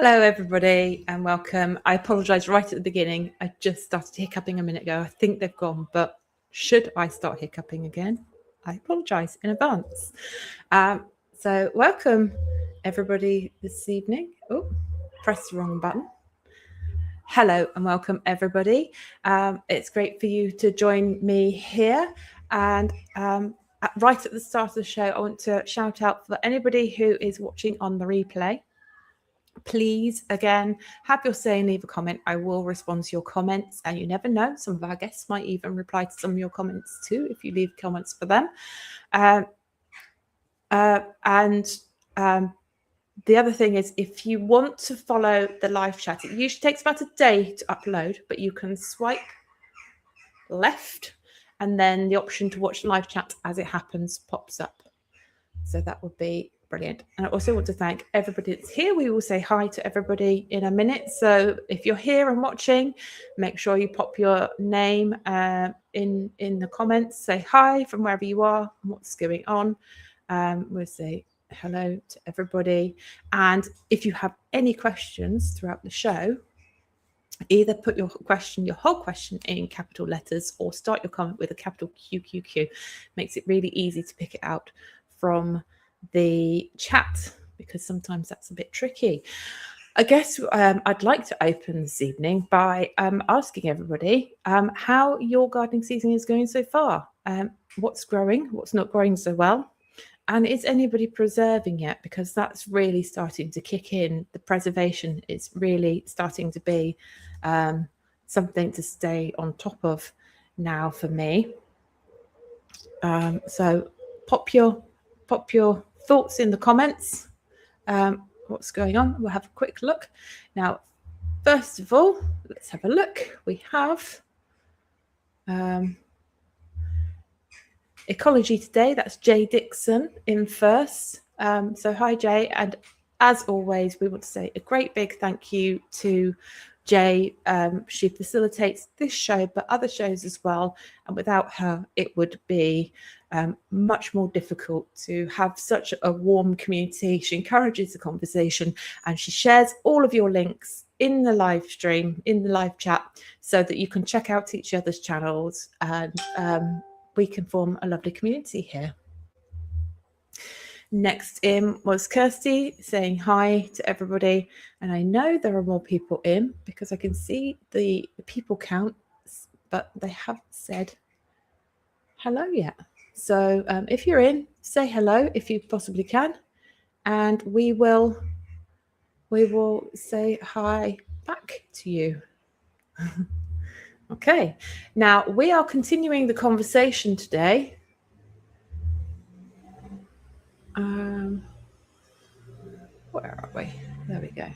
Hello, everybody, and welcome. I apologise right at the beginning. I just started hiccuping a minute ago. I think they've gone, but should I start hiccuping again, I apologise in advance. So welcome, everybody, this evening. Oh, press the wrong button. Hello and welcome, everybody. It's great for you to join me here. And right at the start of the show, I want to shout out for anybody who is watching on the replay. Please, again, have your say and leave a comment. I will respond to your comments, and you never know, some of our guests might even reply to some of your comments too if you leave comments for them. The other thing is, if you want to follow the live chat, it usually takes about a day to upload, but you can swipe left and then the option to watch the live chat as it happens pops up. So that would be brilliant. And I also want to thank everybody that's here. We will say hi to everybody in a minute. So if you're here and watching, make sure you pop your name in the comments. Say hi from wherever you are and what's going on. We'll say hello to everybody. And if you have any questions throughout the show, either put your whole question in capital letters, or start your comment with a capital QQQ. Makes it really easy to pick it out from the chat, because sometimes that's a bit tricky. I guess I'd like to open this evening by asking everybody how your gardening season is going so far. What's growing, what's not growing so well, and is anybody preserving yet? Because that's really starting to kick in. The preservation is really starting to be something to stay on top of now for me. So pop your thoughts in the comments. What's going on? We'll have a quick look. Now, first of all, let's have a look. We have Ecology Today. That's Jay Dixon in first. So hi, Jay. And as always, we want to say a great big thank you to Jay. She facilitates this show, but other shows as well. And without her, it would be much more difficult to have such a warm community. She encourages the conversation, and she shares all of your links in the live stream, in the live chat, so that you can check out each other's channels, and we can form a lovely community here. Next in was Kirsty saying hi to everybody. And I know there are more people in because I can see the people count, but they haven't said hello yet. So if you're in, say hello if you possibly can. And we will say hi back to you. Okay. Now we are continuing the conversation today. Where are we? There we go.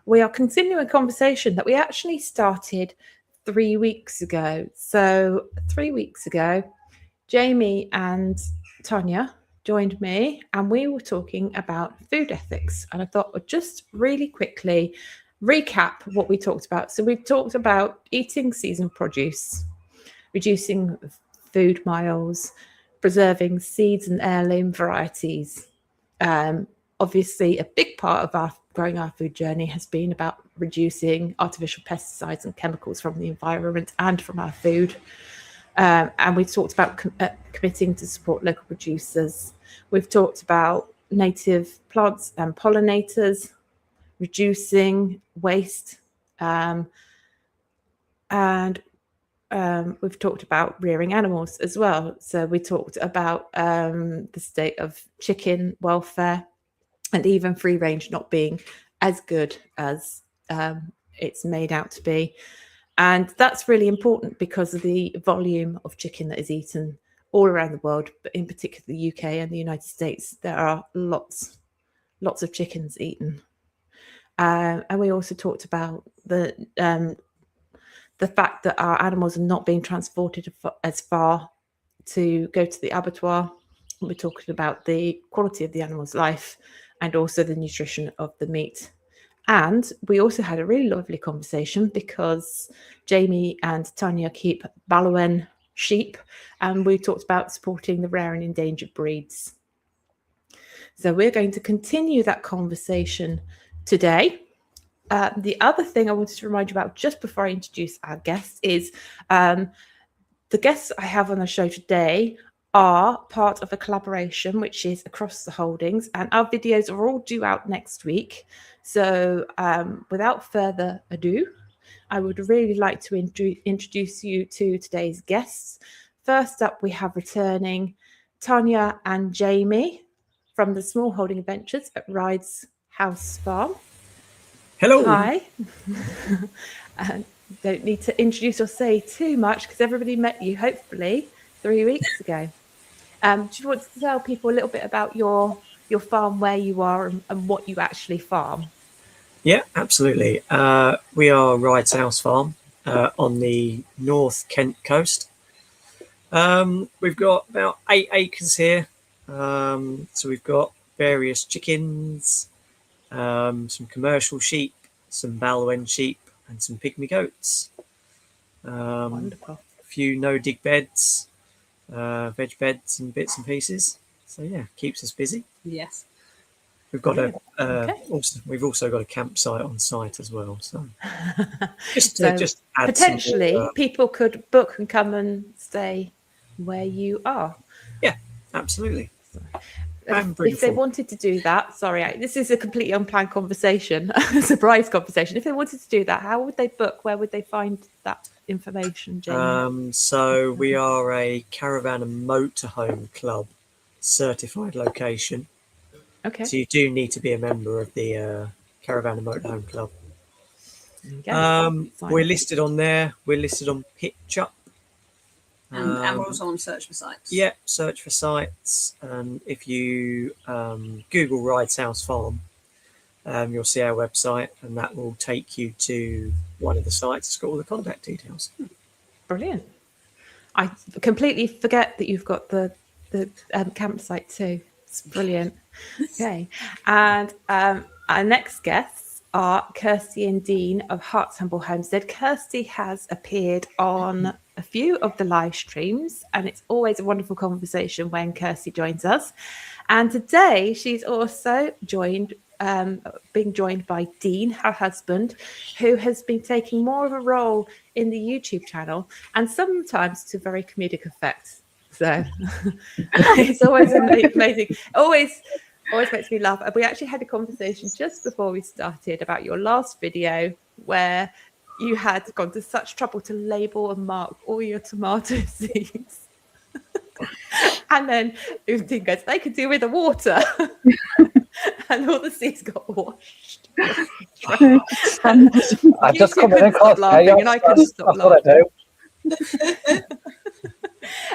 We are continuing a conversation that we actually started 3 weeks ago. So 3 weeks ago, Jamie and Tania joined me, and we were talking about food ethics. And I thought I'd just really quickly recap what we talked about. So we've talked about eating seasonal produce, reducing food miles, preserving seeds and heirloom varieties. Obviously, a big part of our growing our food journey has been about reducing artificial pesticides and chemicals from the environment and from our food. And we've talked about committing to support local producers. We've talked about native plants and pollinators, reducing waste, and we've talked about rearing animals as well. So we talked about the state of chicken welfare, and even free range not being as good as it's made out to be. And that's really important because of the volume of chicken that is eaten all around the world, but in particular the UK and the United States. There are lots of chickens eaten. And we also talked about the fact that our animals are not being transported as far to go to the abattoir. We're talking about the quality of the animal's life and also the nutrition of the meat. And we also had a really lovely conversation because Jamie and Tania keep Balawen sheep, and we talked about supporting the rare and endangered breeds. So we're going to continue that conversation today. The other thing I wanted to remind you about just before I introduce our guests is the guests I have on the show today are part of a collaboration which is across the holdings, and our videos are all due out next week. So without further ado, I would really like to introduce you to today's guests. First up, we have returning Tania and Jamie from the Smallholding Adventures at Ryde's House Farm. Hello. Hi. Don't need to introduce or say too much because everybody met you, hopefully, 3 weeks ago. Do you want to tell people a little bit about your farm, where you are and what you actually farm? Yeah, absolutely. We are Ryde's House Farm on the North Kent coast. We've got about 8 acres here. So we've got various chickens, some commercial sheep, some Balowen sheep, and some pygmy goats. Wonderful. A few no-dig beds, veg beds and bits and pieces. So yeah, keeps us busy. Yes. We've got Okay. also got a campsite on site as well. So just add potentially some more, people could book and come and stay where you are. Yeah, absolutely. If they wanted to do that, this is a completely unplanned conversation, surprise conversation. If they wanted to do that, how would they book? Where would they find that information, Jamie? So we are a caravan and motorhome club certified location. Okay. So you do need to be a member of the caravan and motorhome club. We're listed on there. We're listed on PitchUp. And we're also on Search for Sites. Yeah, Search for Sites. And if you Google Ryde's House Farm, you'll see our website, and that will take you to one of the sites. It's got all the contact details. Brilliant. I completely forget that you've got the campsite too. It's brilliant. Okay. And our next guests are Kirsty and Dean of Hart's Humble Homestead. Kirsty has appeared on a few of the live streams, and it's always a wonderful conversation when Kirsty joins us. And today she's also being joined by Dean, her husband, who has been taking more of a role in the YouTube channel, and sometimes to very comedic effect. So it's always amazing. Always makes me laugh. We actually had a conversation just before we started about your last video where you had gone to such trouble to label and mark all your tomato seeds. And then Dean goes, they could do with the water. And all the seeds got washed. I just come in and cause chaos. And I couldn't stop laughing. That's what I do.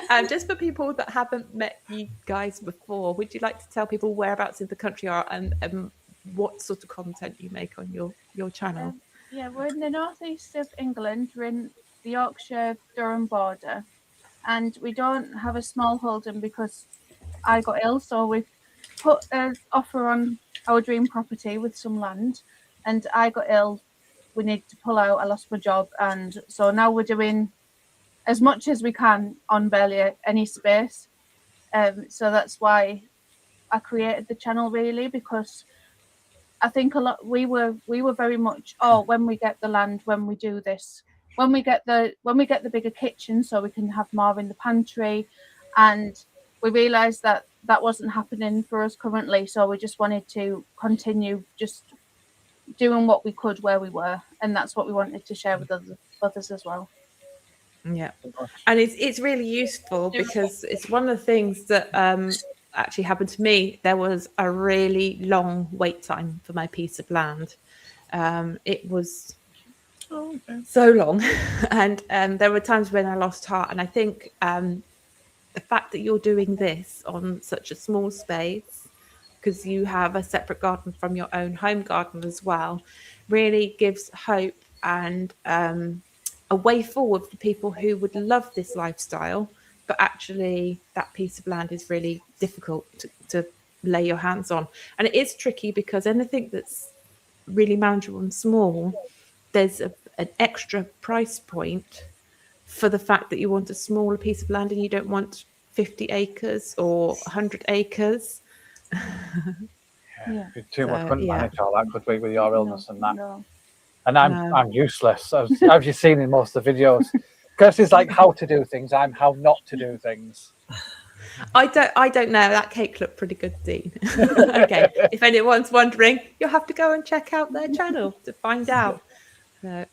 And just for people that haven't met you guys before, would you like to tell people whereabouts in the country you are and what sort of content you make on your channel? Yeah, we're in the northeast of England. We're in the Yorkshire-Durham border, and we don't have a small holding because I got ill. So we've put an offer on our dream property with some land, and I got ill. We need to pull out. I lost my job, and so now we're doing as much as we can on barely any space. So that's why I created the channel, really, because I think we were very much, when we get the land, when we do this, when we get the bigger kitchen so we can have more in the pantry, and we realized that wasn't happening for us currently, so we just wanted to continue just doing what we could where we were, and that's what we wanted to share with others as well. Yeah, and it's really useful because it's one of the things that actually happened to me. There was a really long wait time for my piece of land. It was so long, and there were times when I lost heart. And I think the fact that you're doing this on such a small space, because you have a separate garden from your own home garden as well, really gives hope and a way forward for people who would love this lifestyle, but actually that piece of land is really difficult to lay your hands on. And it is tricky because anything that's really manageable and small, there's an extra price point for the fact that you want a smaller piece of land and you don't want 50 acres or 100 acres. Yeah. Too much So, couldn't yeah. manage all that, could we, with your illness and that? No. And I'm useless, as you've seen in most of the videos. Kirsty's like how to do things. I'm how not to do things. I don't know. That cake looked pretty good, Dean. Okay. If anyone's wondering, you'll have to go and check out their channel to find out. So,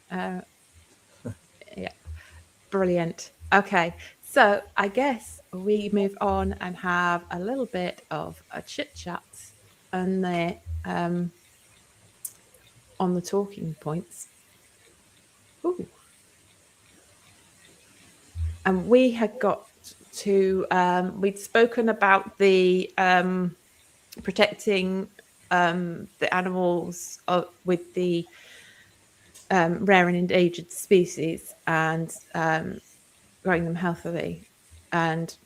yeah, brilliant. Okay, so I guess we move on and have a little bit of a chit chat on the talking points. Ooh. And we had got to we'd spoken about the protecting the animals with the rare and endangered species and growing them healthily and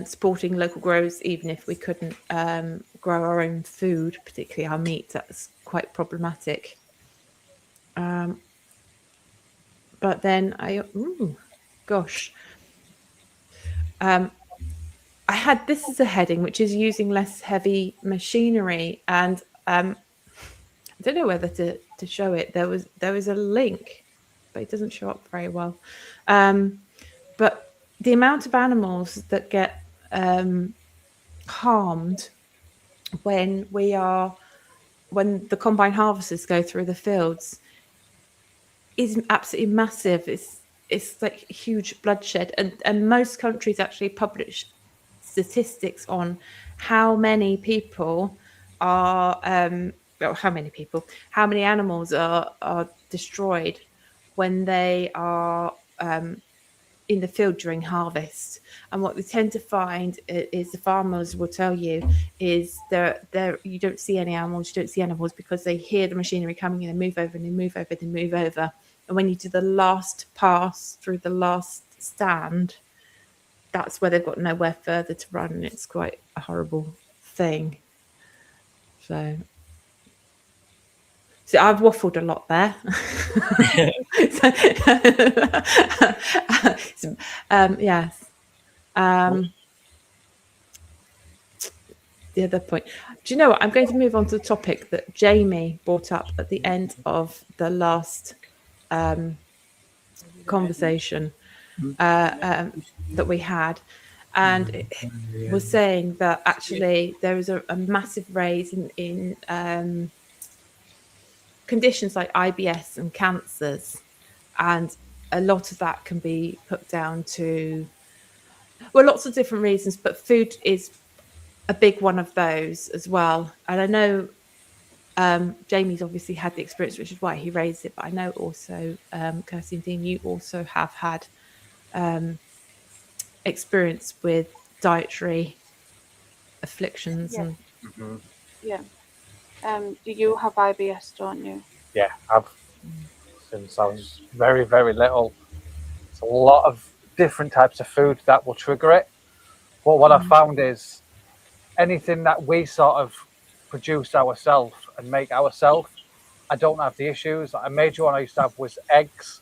supporting local growers, even if we couldn't grow our own food, particularly our meat. That's quite problematic. But then I had this as a heading, which is using less heavy machinery, and I don't know whether to show it. There was a link, but it doesn't show up very well. But the amount of animals that get harmed when the combine harvesters go through the fields is absolutely massive. It's like huge bloodshed, and most countries actually publish statistics on how many people are how many animals are destroyed when they are in the field during harvest. And what we tend to find is the farmers will tell you is there you don't see any animals, because they hear the machinery coming and they move over and they move over, they move over. And when you do the last pass through the last stand, that's where they've got nowhere further to run, and it's quite a horrible thing. So I've waffled a lot there. Yes. The other point. Do you know what? I'm going to move on to the topic that Jamie brought up at the end of the last conversation that we had, and it was saying that actually there is a massive raise in conditions like IBS and cancers, and a lot of that can be put down to lots of different reasons, but food is a big one of those as well. And I know Jamie's obviously had the experience, which is why he raised it, but I know also Kirsty and Dean, you also have had experience with dietary afflictions. Yeah. Mm-hmm. Yeah. Do you have IBS, don't you? Yeah, I've since I was very, very little. It's a lot of different types of food that will trigger it. But what I found is anything that we sort of produce ourselves and make ourselves, I don't have the issues. A major one I used to have was eggs.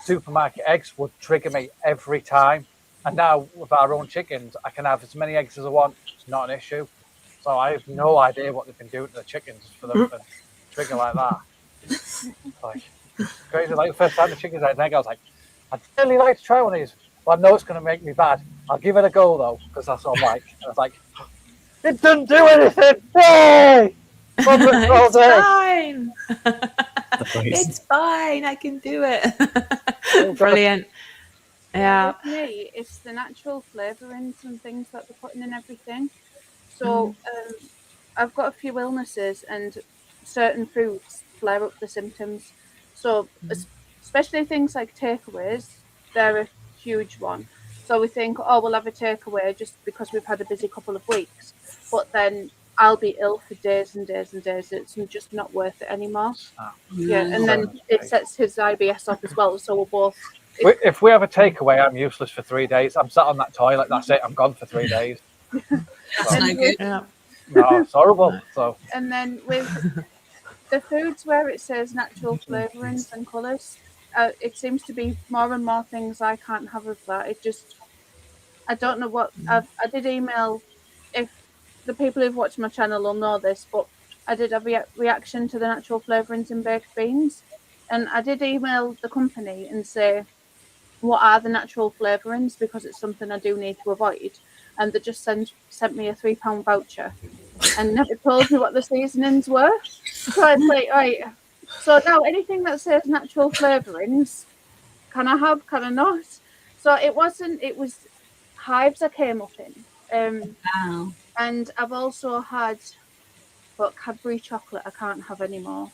Supermarket eggs would trigger me every time. And now with our own chickens, I can have as many eggs as I want. It's not an issue. So I have no idea what they've been doing to the chickens for them to trigger like that. Like crazy. Like the first time the chickens had an egg, I was like, I'd really like to try one of these. Well, I know it's going to make me bad. I'll give it a go though, because that's all I'm like. And I was like, it didn't do anything. Yay! It's fine. It's fine. I can do it. Brilliant. Yeah. With me, it's the natural flavourings and things that they're putting in everything. So I've got a few illnesses, and certain foods flare up the symptoms. So especially things like takeaways, they're a huge one. So we think, oh, we'll have a takeaway just because we've had a busy couple of weeks. But then I'll be ill for days and days and days. It's just not worth it anymore. Yeah, and then it sets his IBS off as well. So we're both... If we have a takeaway, I'm useless for 3 days. I'm sat on that toilet. That's it. I'm gone for 3 days. That's no good. Yeah. No, it's horrible. So. And then with the foods where it says natural flavourings and colours, it seems to be more and more things I can't have of that. It just, I don't know what. I did email, if the people who've watched my channel will know this, but I did have a reaction to the natural flavourings in baked beans. And I did email the company and say, what are the natural flavourings? Because it's something I do need to avoid. And they just sent me a £3 voucher and never told me what the seasonings were. So it's like, right. So now anything that says natural flavourings, can I have, can I not? So it was hives I came up in. Wow. And I've also had, but Cadbury chocolate I can't have anymore.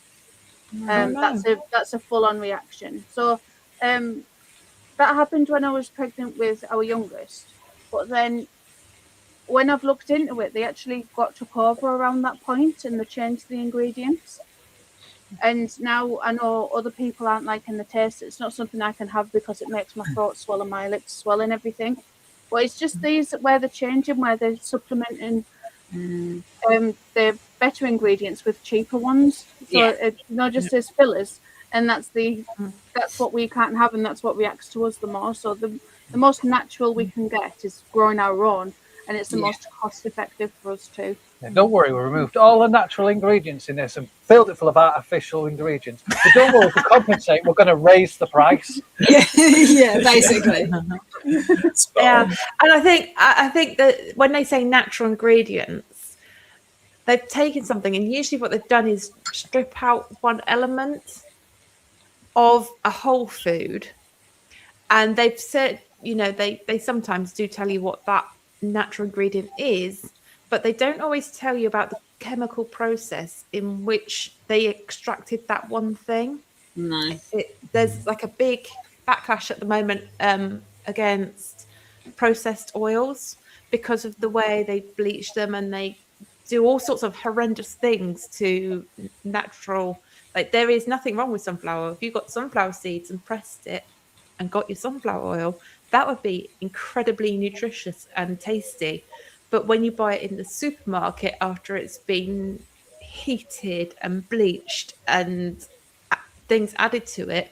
That's a full-on reaction. So that happened when I was pregnant with our youngest. But then when I've looked into it, they actually got took over around that point and they changed the ingredients. And now I know other people aren't liking the taste. It's not something I can have because it makes my throat swell and my lips swell and everything. But it's just these where they're changing, where they're supplementing the better ingredients with cheaper ones. So it's not just as fillers. And that's what we can't have, and that's what reacts to us the most. So the most natural we can get is growing our own, and it's the most cost effective for us too. Yeah, don't worry, we removed all the natural ingredients in this and filled it full of artificial ingredients. But don't worry, to compensate, we're going to raise the price. Yeah, basically. Yeah, and I think that when they say natural ingredients, they've taken something, and usually what they've done is strip out one element of a whole food, and they've said, you know, they sometimes do tell you what that natural ingredient is, but they don't always tell you about the chemical process in which they extracted that one thing. No. There's like a big backlash at the moment against processed oils because of the way they bleach them, and they do all sorts of horrendous things to natural. Like, there is nothing wrong with sunflower. If you got sunflower seeds and pressed it and got your sunflower oil, that would be incredibly nutritious and tasty. But when you buy it in the supermarket after it's been heated and bleached and things added to it,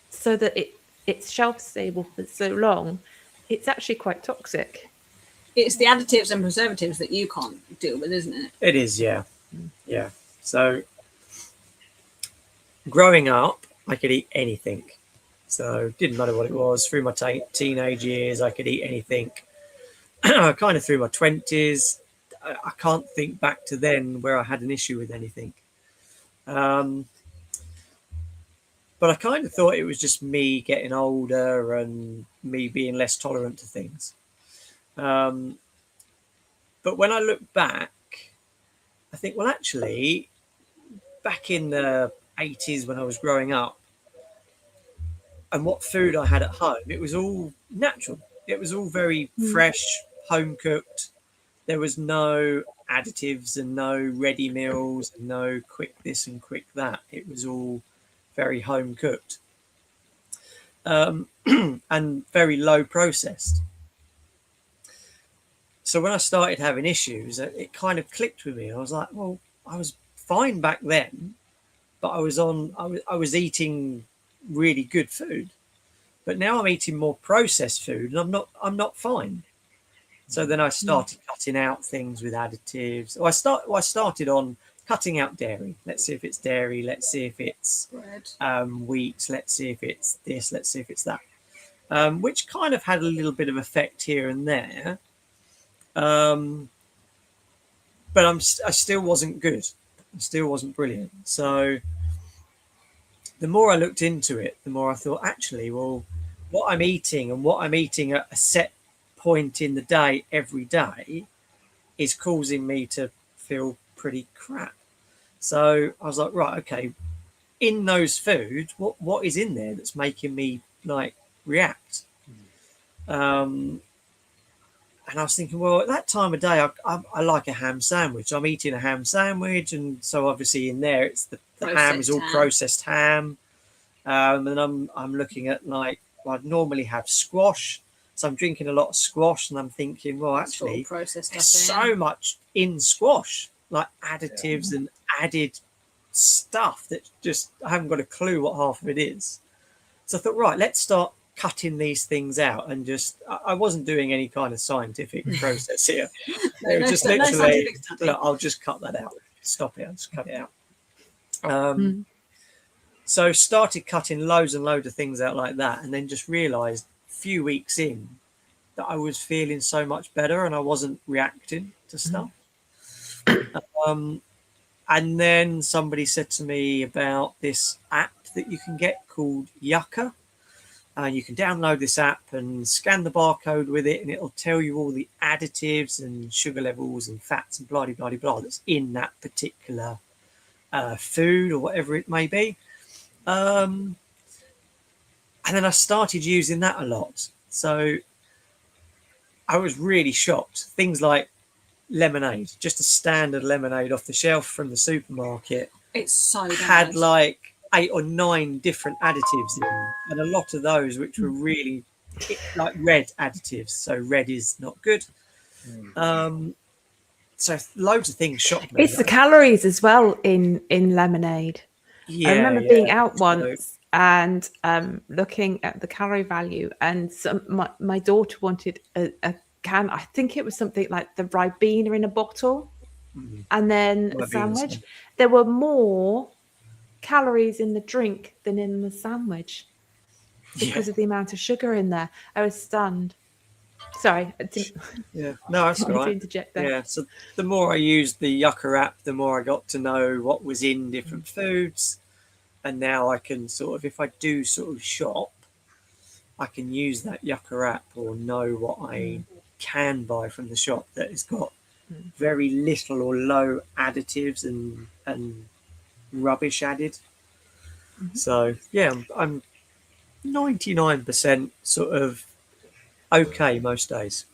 so that it's shelf stable for so long, it's actually quite toxic. It's the additives and preservatives that you can't deal with, isn't it? It is, yeah. So growing up, I could eat anything. So didn't matter what it was. Through my teenage years, I could eat anything. Kind of through my 20s, I can't think back to then where I had an issue with anything. But I kind of thought it was just me getting older and me being less tolerant to things. But when I look back, I think, well, actually, back in the 80s when I was growing up, and what food I had at home, it was all natural. It was all very fresh, home cooked. There was no additives and no ready meals, and no quick this and quick that. It was all very home cooked and very low processed. So when I started having issues, it kind of clicked with me. I was like, well, I was fine back then, but I was eating really good food. But now I'm eating more processed food, and I'm not fine. So then I started cutting out things with additives. I started on cutting out dairy. Let's see if it's dairy. Let's see if it's wheat. Let's see if it's this. Let's see if it's that. Which kind of had a little bit of effect here and there. But I still wasn't good. I still wasn't brilliant. So the more I looked into it, the more I thought, actually, well, what I'm eating and what I'm eating at a set point in the day every day is causing me to feel pretty crap. So I was like, right, okay, in those foods, what is in there that's making me like react? And I was thinking, well, at that time of day, I like a ham sandwich. I'm eating a ham sandwich, and so obviously in there, it's the ham is all processed ham. And I'm looking at, like, well, I'd normally have squash, so I'm drinking a lot of squash, and I'm thinking, well, actually, there's so much in squash, like additives and added stuff that just I haven't got a clue what half of it is. So I thought, right, let's start cutting these things out, and just I wasn't doing any kind of scientific process here. It was just literally, look, I'll just cut that out. stop it and just cut it out. So started cutting loads and loads of things out like that, and then just realised a few weeks in that I was feeling so much better and I wasn't reacting to stuff. And then somebody said to me about this app that you can get called Yucca. You can download this app and scan the barcode with it, and it'll tell you all the additives and sugar levels and fats and blah, blah, blah, blah that's in that particular food or whatever it may be. And then I started using that a lot. So I was really shocked. Things like lemonade, just a standard lemonade off the shelf from the supermarket, It's so had bad. like 8 or 9 different additives in, and a lot of those which were really like red additives. So red is not good. So loads of things shocked me. It's the calories as well in lemonade. Yeah, I remember being out so- once and looking at the calorie value, and my daughter wanted a can. I think it was something like the Ribena in a bottle, and then a Ribena, sandwich. so- There were more calories in the drink than in the sandwich because of the amount of sugar in there. I was stunned. Sorry, I didn't Yeah, no, that's mean all to right. interject there. Yeah, so the more I used the Yucca app, the more I got to know what was in different foods. And now I can sort of, if I do sort of shop, I can use that Yucca app or know what I can buy from the shop that has got very little or low additives and rubbish added. So, yeah, I'm 99% sort of okay most days.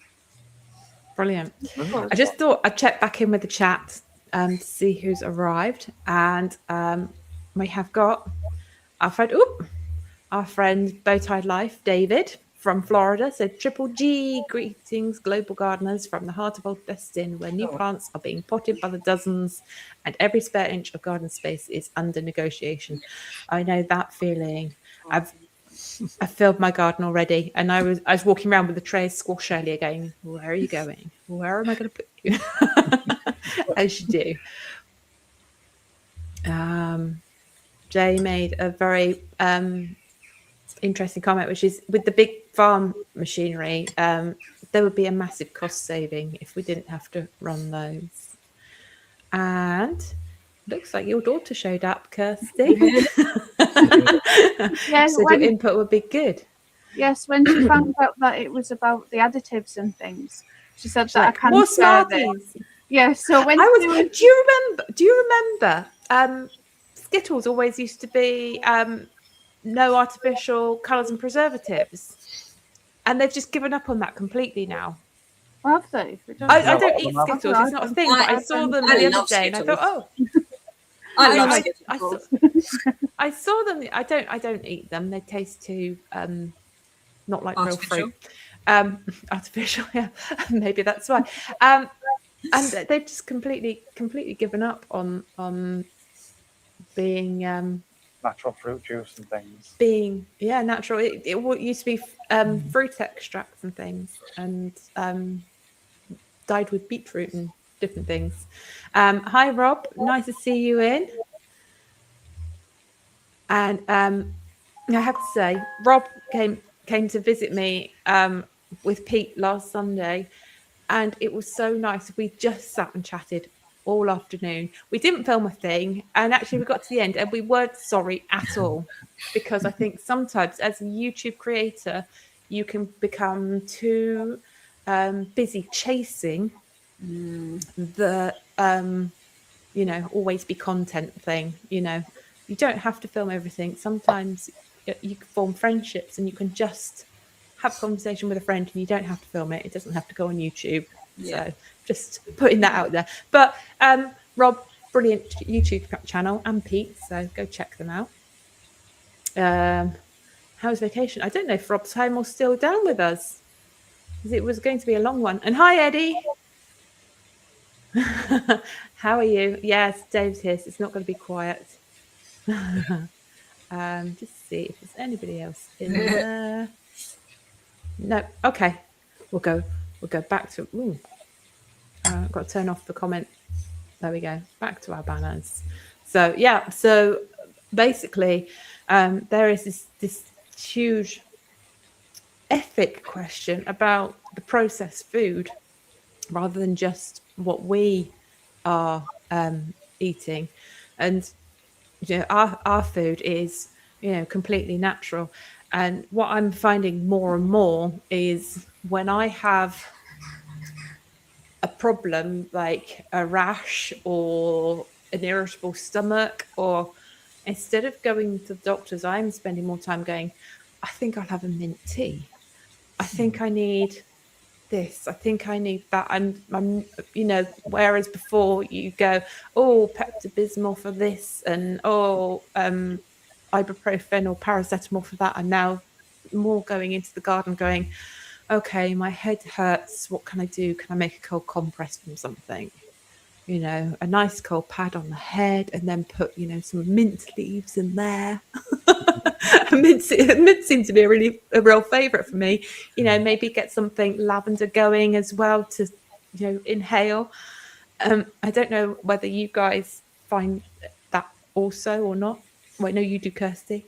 Brilliant. I just thought I'd check back in with the chat to see who's arrived, and we have got our friend Bowtied Life, David from Florida, said Triple G, greetings, global gardeners from the heart of Old Destin, where new plants are being potted by the dozens and every spare inch of garden space is under negotiation. I know that feeling. I've filled my garden already, and I was walking around with a tray of squash earlier going, where are you going? Where am I going to put you? As you do. Jay made a very interesting comment, which is with the big farm machinery, there would be a massive cost saving if we didn't have to run those. And looks like your daughter showed up, Kirsty. Yeah, So your input would be good. yes, when she found out that it was about the additives and things, she said that Like, I can more share this. Smarties. Yeah, so when Do she you remember Skittles always used to be no artificial colours and preservatives, and they've just given up on that completely now. have they? I don't eat Skittles; it's not a thing. But I saw them I the other love day, and I thought, oh, I love I Skittles. I saw them. I don't eat them. They taste too not like real Artificial. fruit. Artificial, yeah. Maybe that's why. And they've just completely given up on being Natural fruit juice and things. natural. It used to be fruit extracts and things, and dyed with beetroot and different things. Hi Rob, nice to see you in. And I have to say, Rob came to visit me with Pete last Sunday, and it was so nice. We just sat and chatted all afternoon. We didn't film a thing, and actually we got to the end and we weren't sorry at all, because I think sometimes as a YouTube creator you can become too busy chasing the always be content thing. You don't have to film everything. Sometimes you can form friendships and you can just have a conversation with a friend and you don't have to film it. It doesn't have to go on YouTube. Yeah. So just putting that out there. But Rob, brilliant YouTube channel, and Pete, so go check them out. How's vacation? I don't know if Rob's home or still down with us, because it was going to be a long one. And hi Eddie. How are you? Yes, Dave's here, so it's not going to be quiet. Just see if there's anybody else in there. No. Okay. We'll go back to. I've got to turn off the comment There we go. Back to our banners. So yeah. So basically, there is this huge ethic question about the processed food, rather than just what we are eating, and our food is completely natural. And what I'm finding more and more is when I have a problem like a rash or an irritable stomach, or instead of going to the doctors, I'm spending more time going, I think I'll have a mint tea. I think I need this. I think I need that. I'm whereas before you go, oh, Pepto-Bismol for this, and ibuprofen or paracetamol for that. I'm now more going into the garden going, okay, my head hurts. What can I do? Can I make a cold compress from something? A nice cold pad on the head, and then put, some mint leaves in there. mint seems to be a real favourite for me. Maybe get something lavender going as well to, inhale. I don't know whether you guys find that also or not. Well, I know you do, Kirsty.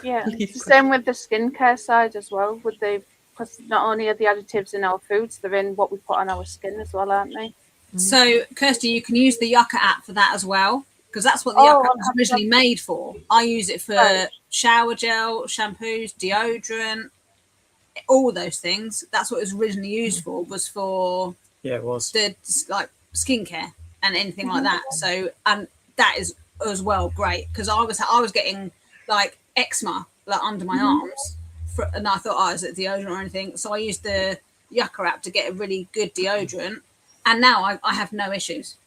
Yeah, it's the same with the skincare side as well. Because not only are the additives in our foods, they're in what we put on our skin as well, aren't they? So, Kirsty, you can use the Yucca app for that as well, because that's what the Yucca app was originally made for. I use it for shower gel, shampoos, deodorant, all those things. That's what it was originally used for, was for it was the skincare and anything like that. So, and that is as well great, because I was getting like eczema under my arms, and I thought, is it deodorant or anything? So I used the Yucca app to get a really good deodorant. And now I have no issues.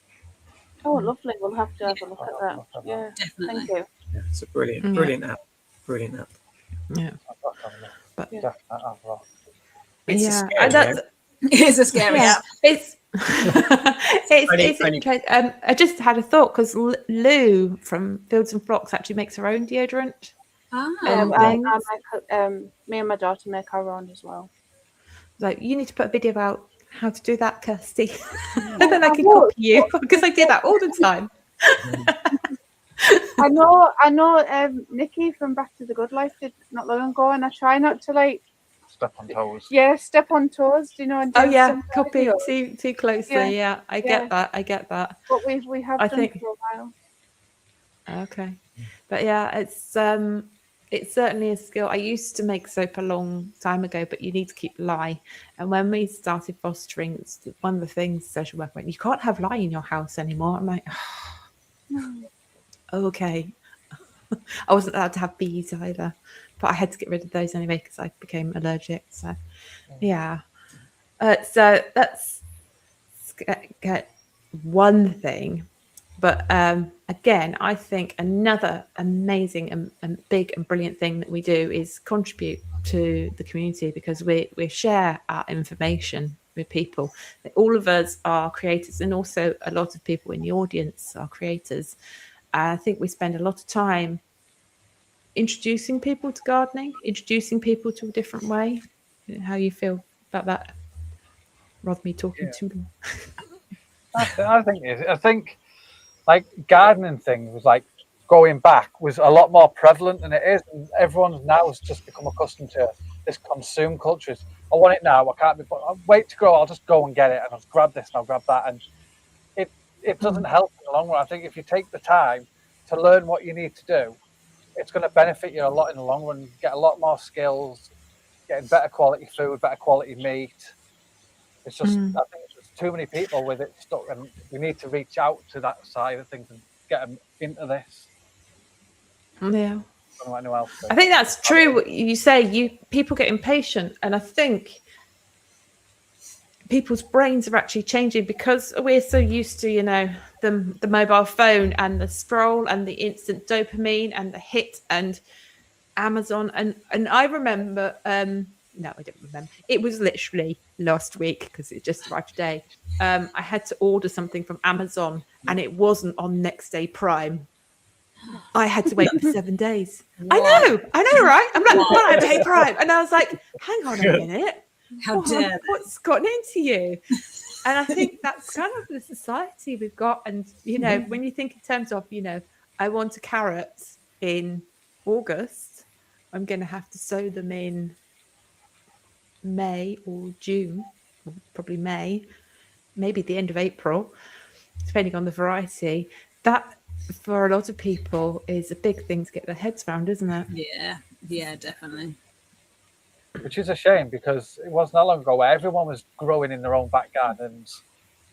Oh, lovely. We'll have to have a look at that. Yeah, definitely. Thank you. Yeah, it's a brilliant app. Brilliant app. Yeah. But It is a scary app. It's interesting. I just had a thought, because Lou from Fields and Flocks actually makes her own deodorant. Me and my daughter make our own as well. Like, you need to put a video about how to do that, Kirsty. And then I can copy you, because I do that all the time. I know. Nikki from Back to the Good Life did not long ago, and I try not to step on toes. Yeah, step on toes. Do you know? And copy too closely. Yeah, I get that. But we have done for a while. Okay, but yeah, it's certainly a skill. I used to make soap a long time ago, but you need to keep lye. And when we started fostering, one of the things social worker went, you can't have lye in your house anymore. I'm like, okay. I wasn't allowed to have bees either, but I had to get rid of those anyway because I became allergic. So, yeah. So that's one thing. But again, I think another amazing and big and brilliant thing that we do is contribute to the community, because we share our information with people. All of us are creators, and also a lot of people in the audience are creators. I think we spend a lot of time introducing people to gardening, introducing people to a different way. How you feel about that? Rather than me talking to them. I think like gardening thing was going back was a lot more prevalent than it is, and everyone now has just become accustomed to this consume culture. I want it now. I can't be. I'll wait to grow. I'll just go and get it, and I'll grab this and I'll grab that, and it doesn't help in the long run. I think if you take the time to learn what you need to do, it's going to benefit you a lot in the long run. You get a lot more skills, getting better quality food, better quality meat. It's just I think it's just too many people with it stuck, and we need to reach out to that side of things and get them into this. Yeah. I think that's true. What you say, people get impatient, and I think people's brains are actually changing because we're so used to, the mobile phone and the scroll and the instant dopamine and the hit and Amazon. And I remember, no, I don't remember. It was literally last week because it just arrived today. I had to order something from Amazon and it wasn't on next day Prime. I had to wait for 7 days. What? I know, right? I'm like, well, I pay Prime. And I was like, hang on a minute. How dare what's gotten into you? And I think that's kind of the society we've got. And, you know, when you think in terms of, you know, I want a carrot in August, I'm going to have to sow them in May or June, or probably May, maybe the end of April, depending on the variety. That, for a lot of people, is a big thing to get their heads around, isn't it? Yeah, definitely. Which is a shame, because it wasn't that long ago where everyone was growing in their own back gardens.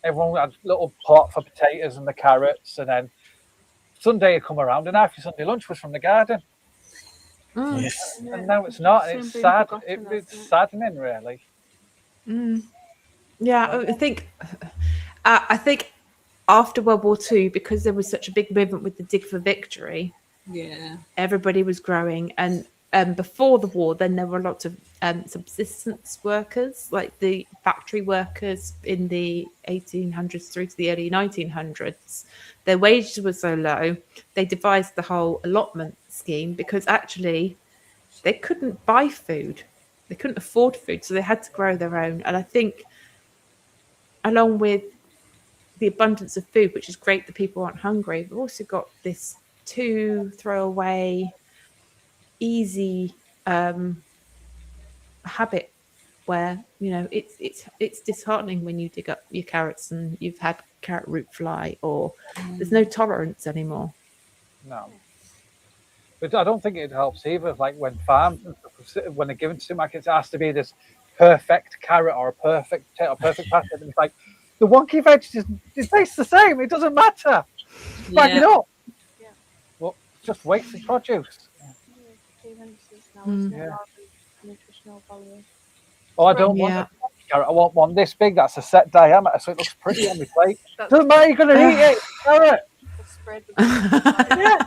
Everyone had little pot for potatoes and the carrots, and then Sunday had come around and half your Sunday lunch was from the garden. Yes. And now it's not. Soon It's being sad. forgotten, It's hasn't it? saddening, really. Yeah, I think after World War II, because there was such a big movement with the Dig for Victory, Yeah. everybody was growing. And before the war, then there were lots of subsistence workers, like the factory workers in the 1800s through to the early 1900s. Their wages were so low, they devised the whole allotment scheme, because actually they couldn't buy food. They couldn't afford food, so they had to grow their own. And I think, along with the abundance of food, which is great that people aren't hungry, we've also got this throwaway, easy habit where, you know, it's disheartening when you dig up your carrots and you've had carrot root fly, or there's no tolerance anymore. No. But I don't think it helps either. Like when they're given to supermarkets, it has to be this perfect carrot or a perfect potato, perfect pasta. And it's like, the wonky veg it tastes the same. It doesn't matter. Just bag it up. Yeah. Well, it's just wasted produce. Yeah. Nutritional value. Oh, I don't want Yeah. a carrot. I want one this big. That's a set diameter, so it looks pretty on my plate. Doesn't matter. You're going to eat it. Carrot. Spread Yeah.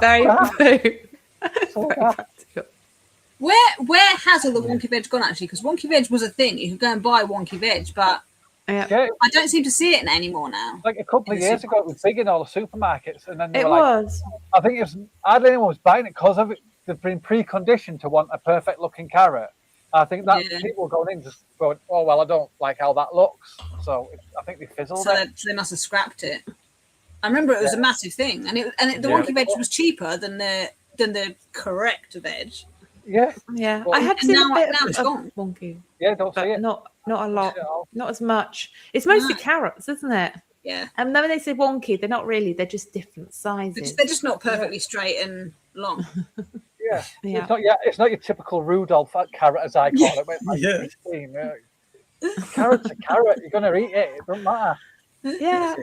Very true. So Very that- practical. Where has all the wonky veg gone, actually? Because wonky veg was a thing. You could go and buy wonky veg, but Yeah, Yeah, I don't seem to see it anymore now. like a couple of In the years ago, it was big in all the supermarkets, and then they it were like, was. I think it was hardly anyone was buying it because of it. They've been preconditioned to want a perfect looking carrot. I think that Yeah. people going in just going, oh well, I don't like how that looks, so I think they fizzled So it. they must have scrapped it. I remember it was a massive thing, and the Yeah. wonky veg was cheaper than the correct veg. Yeah, Yeah, Well, I have and seen now- a bit now of it's gone. wonky, yeah, don't see but it. not a lot, See it all. not as much. It's mostly No. carrots, isn't it? Yeah, And then when they say wonky, they're not really. They're just different sizes. they're just not perfectly straight and long. Yeah. Yeah. It's not your typical Rudolph carrot, as I call it. But it's like Yeah. pristine, yeah. Carrot's a carrot. You're gonna eat it. It doesn't matter. Yeah,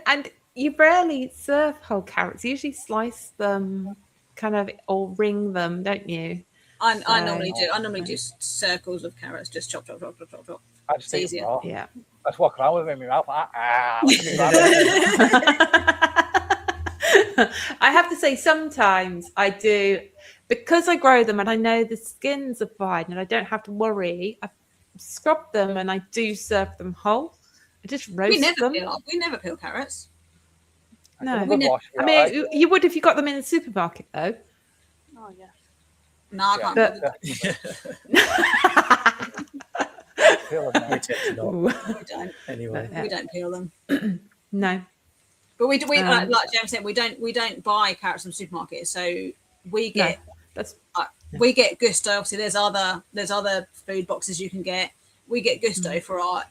and you rarely serve whole carrots. You usually slice them, kind of, or ring them, don't you? I normally do. I normally do circles of carrots, just chop, chop, chop, chop, chop, chop. I just It's eat it easier. raw. Yeah. I just walk around with it in my mouth. Like, look at me, I have to say, sometimes I do, because I grow them and I know the skins are fine and I don't have to worry. I scrub them and I do serve them whole. I just roast We never them. peel carrots. No, Good wash, I yeah, mean, right. you would if you got them in the supermarket, though. Oh yeah. No, I can't. Yeah. peel them. Feel it, We man. tend to not. Ooh. We don't. Anyway. Yeah. We don't peel them. No. But we Um, like James said, we don't buy carrots from supermarkets. So we get That's we get Gusto. Obviously, there's other food boxes you can get. We get Gusto for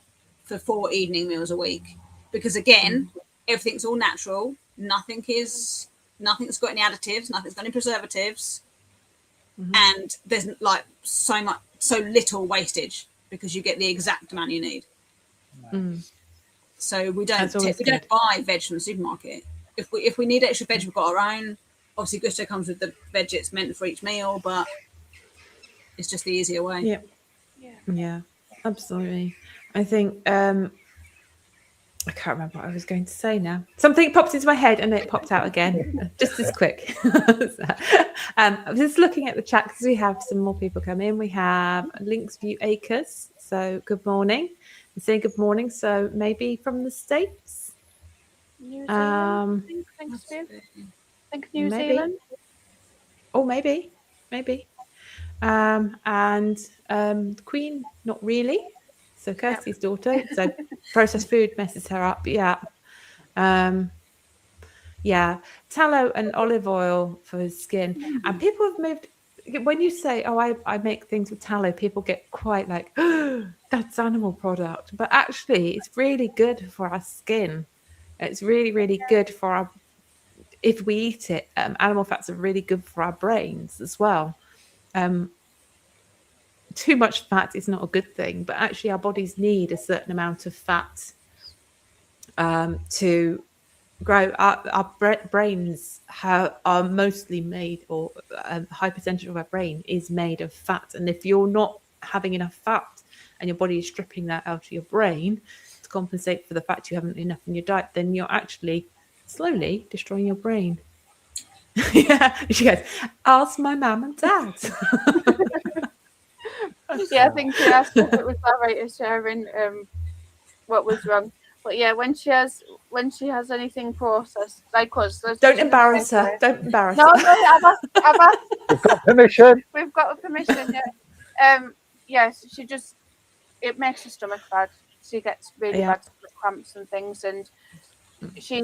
4 evening meals a week, because again, everything's all natural. Nothing's got any additives. Nothing's got any preservatives, and there's like so little wastage, because you get the exact amount you need. So we don't That's always we don't good. buy veg from the supermarket. If we need extra veg, we've got our own. Obviously, Gusto comes with the veg it's meant for each meal, but it's just the easier way. yeah. Yeah. Yeah, absolutely. I think I can't remember what I was going to say now. Something popped into my head and it popped out again, just as quick. I was just looking at the chat because we have some more people come in. We have Links View Acres. So good morning. I'm saying good morning. So maybe from the States. New Zealand. Thanks, Viv. Think New maybe. Zealand. Oh, maybe. And Queen, not really. So Kirsty's daughter. So processed food messes her up. Yeah. Yeah, tallow and olive oil for his skin. And people have moved. When you say, "Oh, I make things with tallow," people get quite like, "Oh, that's animal product." But actually, it's really good for our skin. It's really, really good for our. If we eat it, animal fats are really good for our brains as well. Too much fat is not a good thing, but actually, our bodies need a certain amount of fat to grow. Our brains are mostly made, or a high percentage of our brain is made of fat. And if you're not having enough fat and your body is stripping that out of your brain to compensate for the fact you haven't enough in your diet, then you're actually slowly destroying your brain. Yeah, she goes, ask my mum and dad. Yeah, I think she asked if it was all right to sharing what was wrong. But yeah, when she has anything processed, like us, Don't embarrass her. Don't embarrass No, her. no, I've asked. We've got permission. We've got permission. Yeah. Yes, it makes her stomach bad. She gets really bad stomach cramps and things, and she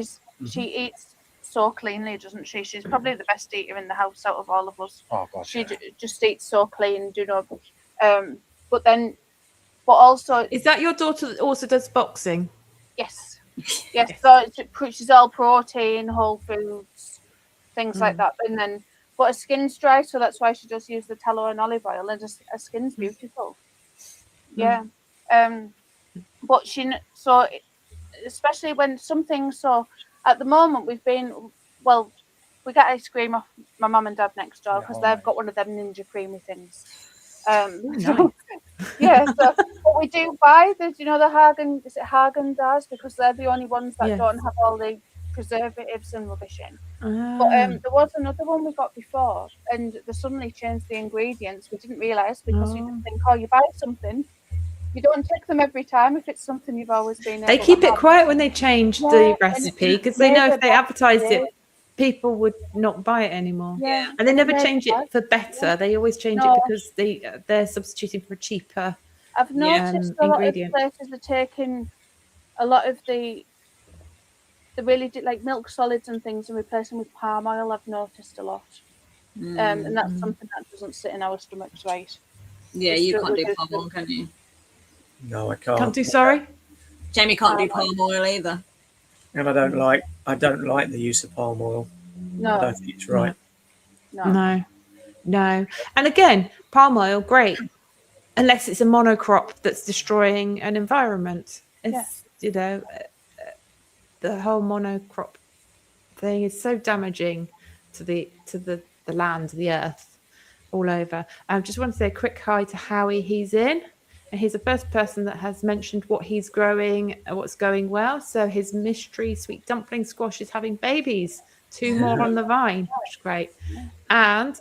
eats so cleanly, doesn't she? She's probably the best eater in the house out of all of us. Oh God, She just eats so clean, but also, Is that your daughter that also does boxing? yes. So she's all protein, whole foods, things like that, but her skin's dry, so that's why she does use the tallow and olive oil, and just her skin's beautiful. Yeah. But especially when something, so at the moment we get ice cream off my mum and dad next door because they've got one of them ninja creamy things. Nice. Yeah, so what we do buy, the Haagen-Dazs, because they're the only ones that don't have all the preservatives and rubbish in. But there was another one we got before, and they suddenly changed the ingredients. We didn't realise because you just think, you buy something, you don't check them every time if it's something you've always been. They keep it quiet when they change the recipe because they know if they advertise it, people would not buy it anymore. Yeah, and they never change it for better. Yeah. They always change it because they're substituting for cheaper. I've noticed a lot of places are taking a lot of the really like milk solids and things and replacing with palm oil. I've noticed a lot, and that's something that doesn't sit in our stomachs right. Yeah, you can't do palm oil, can you? No, I can't. Can't do. Sorry, Jamie can't do palm oil either. And I don't like the use of palm oil. No, I don't think it's right. No. And again, palm oil, great, unless it's a monocrop that's destroying an environment. It's the whole monocrop thing is so damaging to the land, the earth, all over. I just want to say a quick hi to Howie. He's in. And he's the first person that has mentioned what he's growing and what's going well. So his mystery sweet dumpling squash is having babies. 2 more on the vine, which is great. And,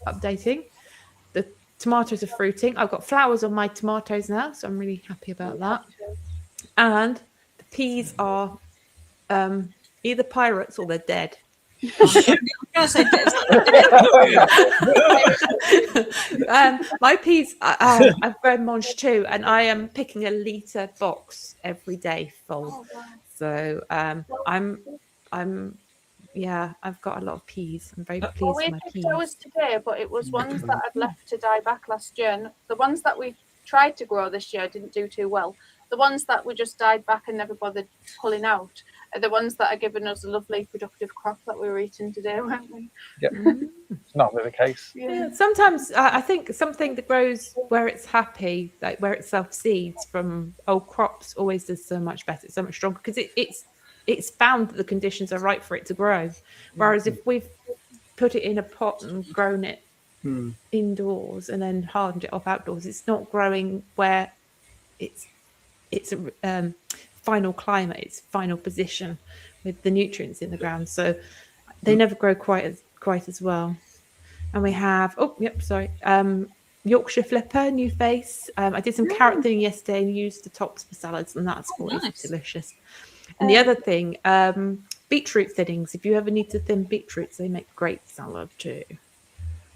updating, the tomatoes are fruiting. I've got flowers on my tomatoes now, so I'm really happy about that. And the peas are either pirates or they're dead. My peas, I've grown mange too, and I am picking a litre box every day full. So I've got a lot of peas. I'm very pleased with my peas. We picked ours today, but it was ones that I'd left to die back last year. And the ones that we tried to grow this year didn't do too well. The ones that we just died back and never bothered pulling out are the ones that are giving us a lovely productive crop that we were eating today, weren't we? Yep. It's not really the case. Yeah. Sometimes I think something that grows where it's happy, like where it self-seeds from old crops, always does so much better. It's so much stronger because it's found that the conditions are right for it to grow. Whereas if we've put it in a pot and grown it indoors and then hardened it off outdoors, it's not growing where it's a final climate, its final position with the nutrients in the ground. So they never grow quite as well. And we have Yorkshire flipper, new face. I did some carrot thinning yesterday and used the tops for salads, and that's always delicious. And the other thing, beetroot thinnings. If you ever need to thin beetroots, they make great salad too.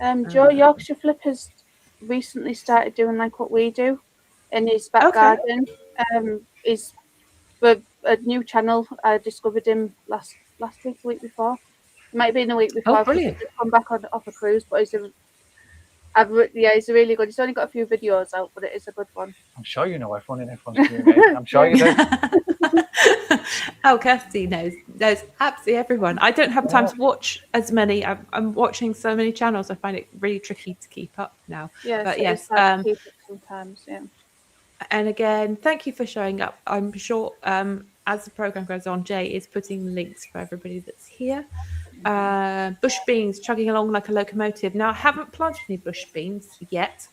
Joe, Yorkshire flippers recently started doing like what we do. in his back Okay. garden. He's a new channel. I discovered him last week, the week before. It might be in the week before. I've brilliant. just come back off a cruise, but he's he's really good. He's only got a few videos out, but it is a good one. I'm sure you know everyone in everyone's community. I'm sure you do. Oh, Kirsty knows absolutely everyone. I don't have time to watch as many. I'm watching so many channels. I find it really tricky to keep up now. Yeah, but so yes. it's hard to keep it sometimes. Yeah. And again, thank you for showing up. I'm sure as the program goes on, Jay is putting links for everybody that's here. Bush beans chugging along like a locomotive. Now, I haven't planted any bush beans yet.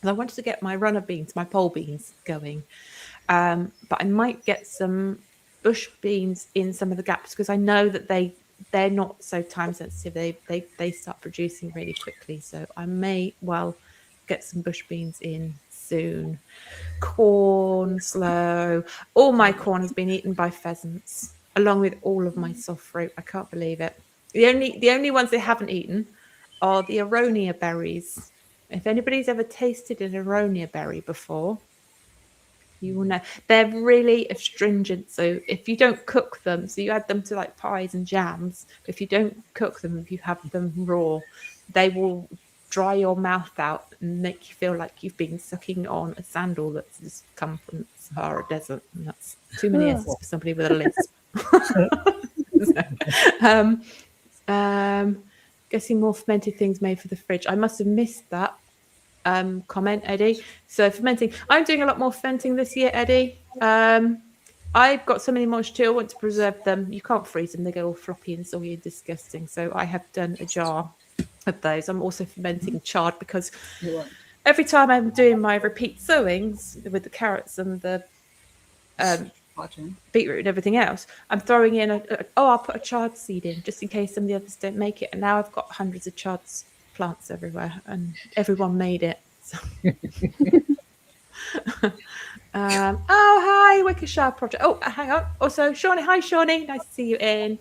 I wanted to get my runner beans, my pole beans going. But I might get some bush beans in some of the gaps because I know that they're not so time sensitive. They start producing really quickly. So I may well get some bush beans in soon. Corn, slow. All my corn has been eaten by pheasants, along with all of my soft fruit. I can't believe it. The only ones they haven't eaten are the aronia berries. If anybody's ever tasted an aronia berry before, you will know they're really astringent. So if you don't cook them, so you add them to like pies and jams, if you don't cook them, if you have them raw, they will dry your mouth out and make you feel like you've been sucking on a sandal that's just come from the Sahara Desert, and that's too many S's for somebody with a lisp. Guessing more fermented things made for the fridge. I must have missed that comment, Eddie. So fermenting, I'm doing a lot more fermenting this year, Eddie. I've got so many moisture too. I want to preserve them. You can't freeze them; they go all floppy and soggy and disgusting. So I have done a jar of those. I'm also fermenting chard because every time I'm doing my repeat sowings with the carrots and the beetroot and everything else, I'm throwing in I'll put a chard seed in just in case some of the others don't make it. And now I've got hundreds of chard plants everywhere, and everyone made it. So. Hi, Wickershire Project. Oh, hang on. Also, Shawnee. Hi, Shawnee. Nice to see you in.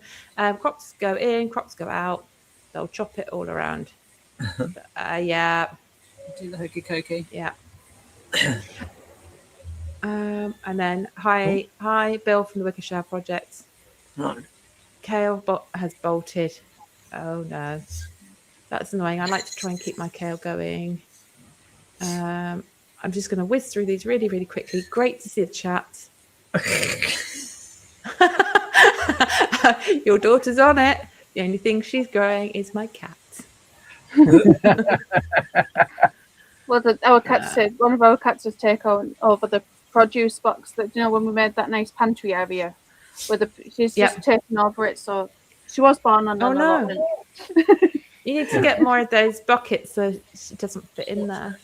Crops go in, crops go out. They'll chop it all around. Yeah. Do the hokey cokey. Yeah. And then hi, Bill from the Wickershire Project. No. Kale has bolted. Oh no, that's annoying. I like to try and keep my kale going. I'm just going to whiz through these really, really quickly. Great to see the chat. Your daughter's on it. The only thing she's growing is my cat. Well, our cats said one of our cats has taken over the produce box. That when we made that nice pantry area, she's just taken over it. So she was born on an allotment. You need to get more of those buckets so she doesn't fit in there.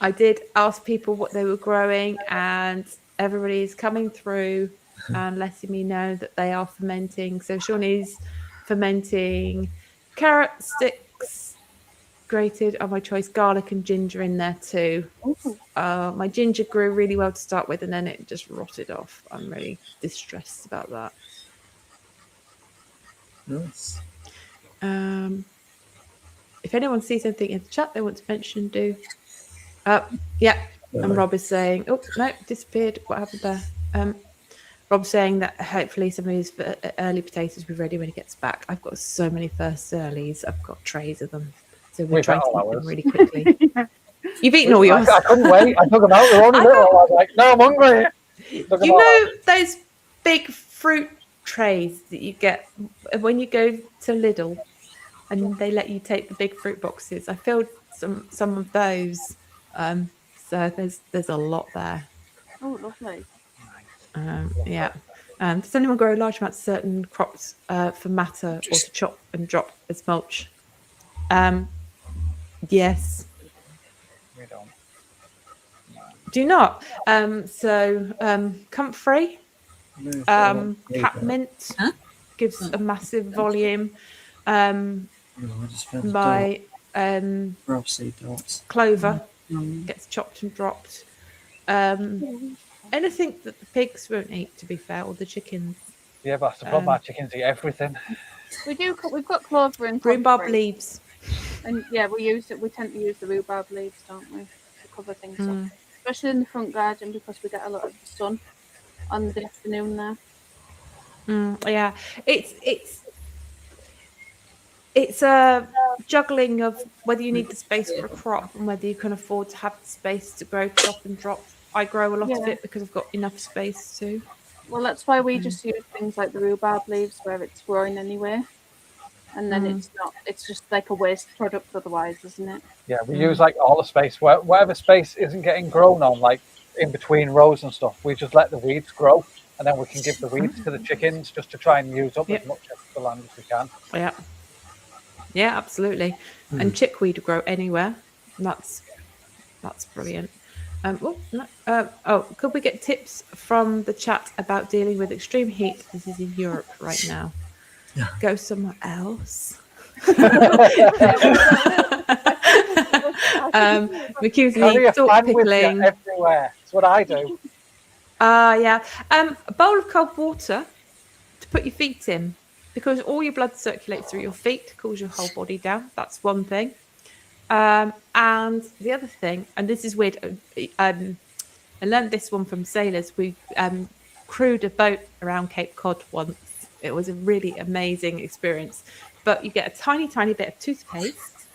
I did ask people what they were growing, and everybody's coming through and letting me know that they are fermenting. So Shawnee's fermenting carrot sticks, grated on my choice, garlic and ginger in there too. My ginger grew really well to start with, and then it just rotted off. I'm really distressed about that. Nice. If anyone sees anything in the chat they want to mention, do. Yeah. And Rob is saying, oh no, disappeared. What happened there? Rob's saying that hopefully some of his early potatoes will be ready when he gets back. I've got so many first earlies. I've got trays of them, so we're trying to eat them really quickly. You've eaten all yours. I couldn't wait. I took them out. They're only little. I was like, no, I'm hungry. You know those big fruit trays that you get when you go to Lidl, and they let you take the big fruit boxes. I filled some of those, so there's a lot there. Oh, lovely. Yeah. Does anyone grow large amounts of certain crops for matter or to chop and drop as mulch? Yes. We don't. Do not. Comfrey, peppermint gives a massive volume. My clover gets chopped and dropped. Anything that the pigs won't eat, to be fair, or the chickens. Yeah, but I suppose my chickens eat everything. We've got clover and rhubarb leaves. And yeah, we tend to use the rhubarb leaves, don't we, to cover things up, especially in the front garden because we get a lot of sun on the afternoon there. Yeah, it's a juggling of whether you need the space for a crop and whether you can afford to have the space to grow chop and drop. I grow a lot of it because I've got enough space to. Well, that's why we just use things like the rhubarb leaves where it's growing anyway, and then it's just like a waste product otherwise, isn't it? Yeah, we use like all the space, whatever space isn't getting grown on, like in between rows and stuff, we just let the weeds grow, and then we can give the weeds to the chickens just to try and use up as much of the land as we can. Yeah, absolutely. And chickweed grow anywhere. And that's brilliant. Could we get tips from the chat about dealing with extreme heat? This is in Europe right now. Go somewhere else. McCusley, salt pickling. Everywhere. That's what I do. A bowl of cold water to put your feet in, because all your blood circulates through your feet, cools your whole body down. That's one thing. And the other thing, and this is weird, I learned this one from sailors. We crewed a boat around Cape Cod once. It was a really amazing experience. But you get a tiny, tiny bit of toothpaste,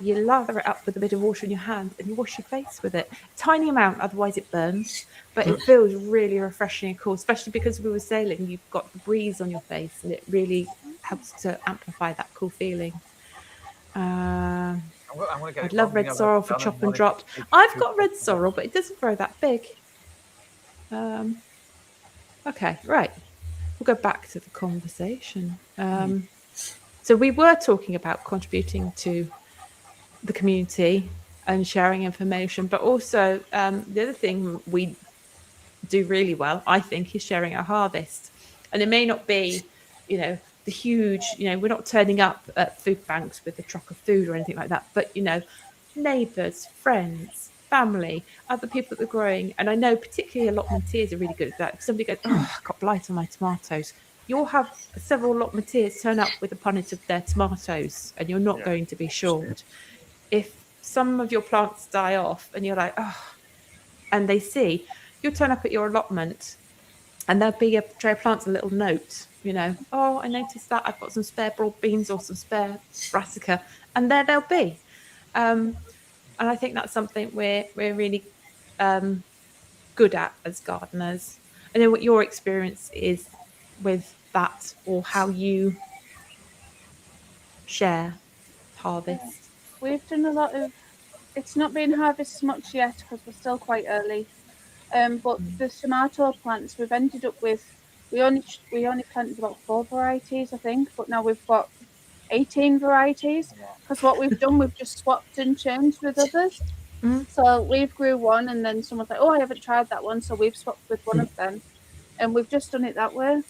you lather it up with a bit of water in your hand, and you wash your face with it. Tiny amount, otherwise it burns. But it feels really refreshing and cool, especially because we were sailing. You've got the breeze on your face, and it really helps to amplify that cool feeling. I'd love red sorrel for chop and drop. I've got red sorrel, but it doesn't grow that big. Okay, right. We'll go back to the conversation. So we were talking about contributing to the community and sharing information, but also the other thing we do really well, I think, is sharing our harvest. And it may not be, the huge, we're not turning up at food banks with a truck of food or anything like that, but, neighbours, friends, family, other people that are growing. And I know particularly allotmenteers are really good at that. If somebody goes, I got blight on my tomatoes, you'll have several allotmenteers turn up with a punnet of their tomatoes, and you're not going to be short. If some of your plants die off and you're like, and they see, you'll turn up at your allotment and there'll be a tray of plants, a little note, I noticed that I've got some spare broad beans or some spare brassica, and there they'll be. And I think that's something we're really good at as gardeners. I know what your experience is with that, or how you share harvest. We've done a lot of, it's not been harvested much yet because we're still quite early. But the tomato plants, we've ended up with, we only planted about 4 varieties, I think, but now we've got 18 varieties, because what we've done, we've just swapped and changed with others. So we've grew one, and then someone's like, I haven't tried that one, so we've swapped with one of them, and we've just done it that way.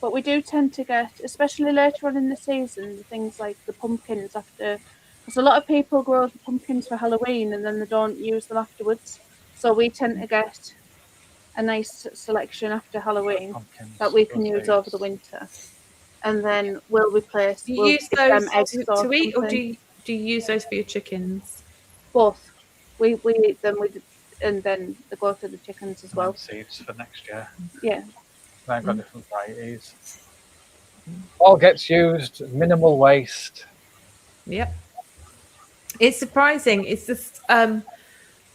But we do tend to get, especially later on in the season, things like the pumpkins because a lot of people grow the pumpkins for Halloween and then they don't use them afterwards. So we tend to get a nice selection after Halloween that we can use over the winter, and then we'll replace. Do you use those to eat, or do you use those for your chickens? Both. We eat them, and then they go to the chickens as well. Seeds for next year. Yeah. I've got different varieties. All gets used, minimal waste. Yep. It's surprising. It's just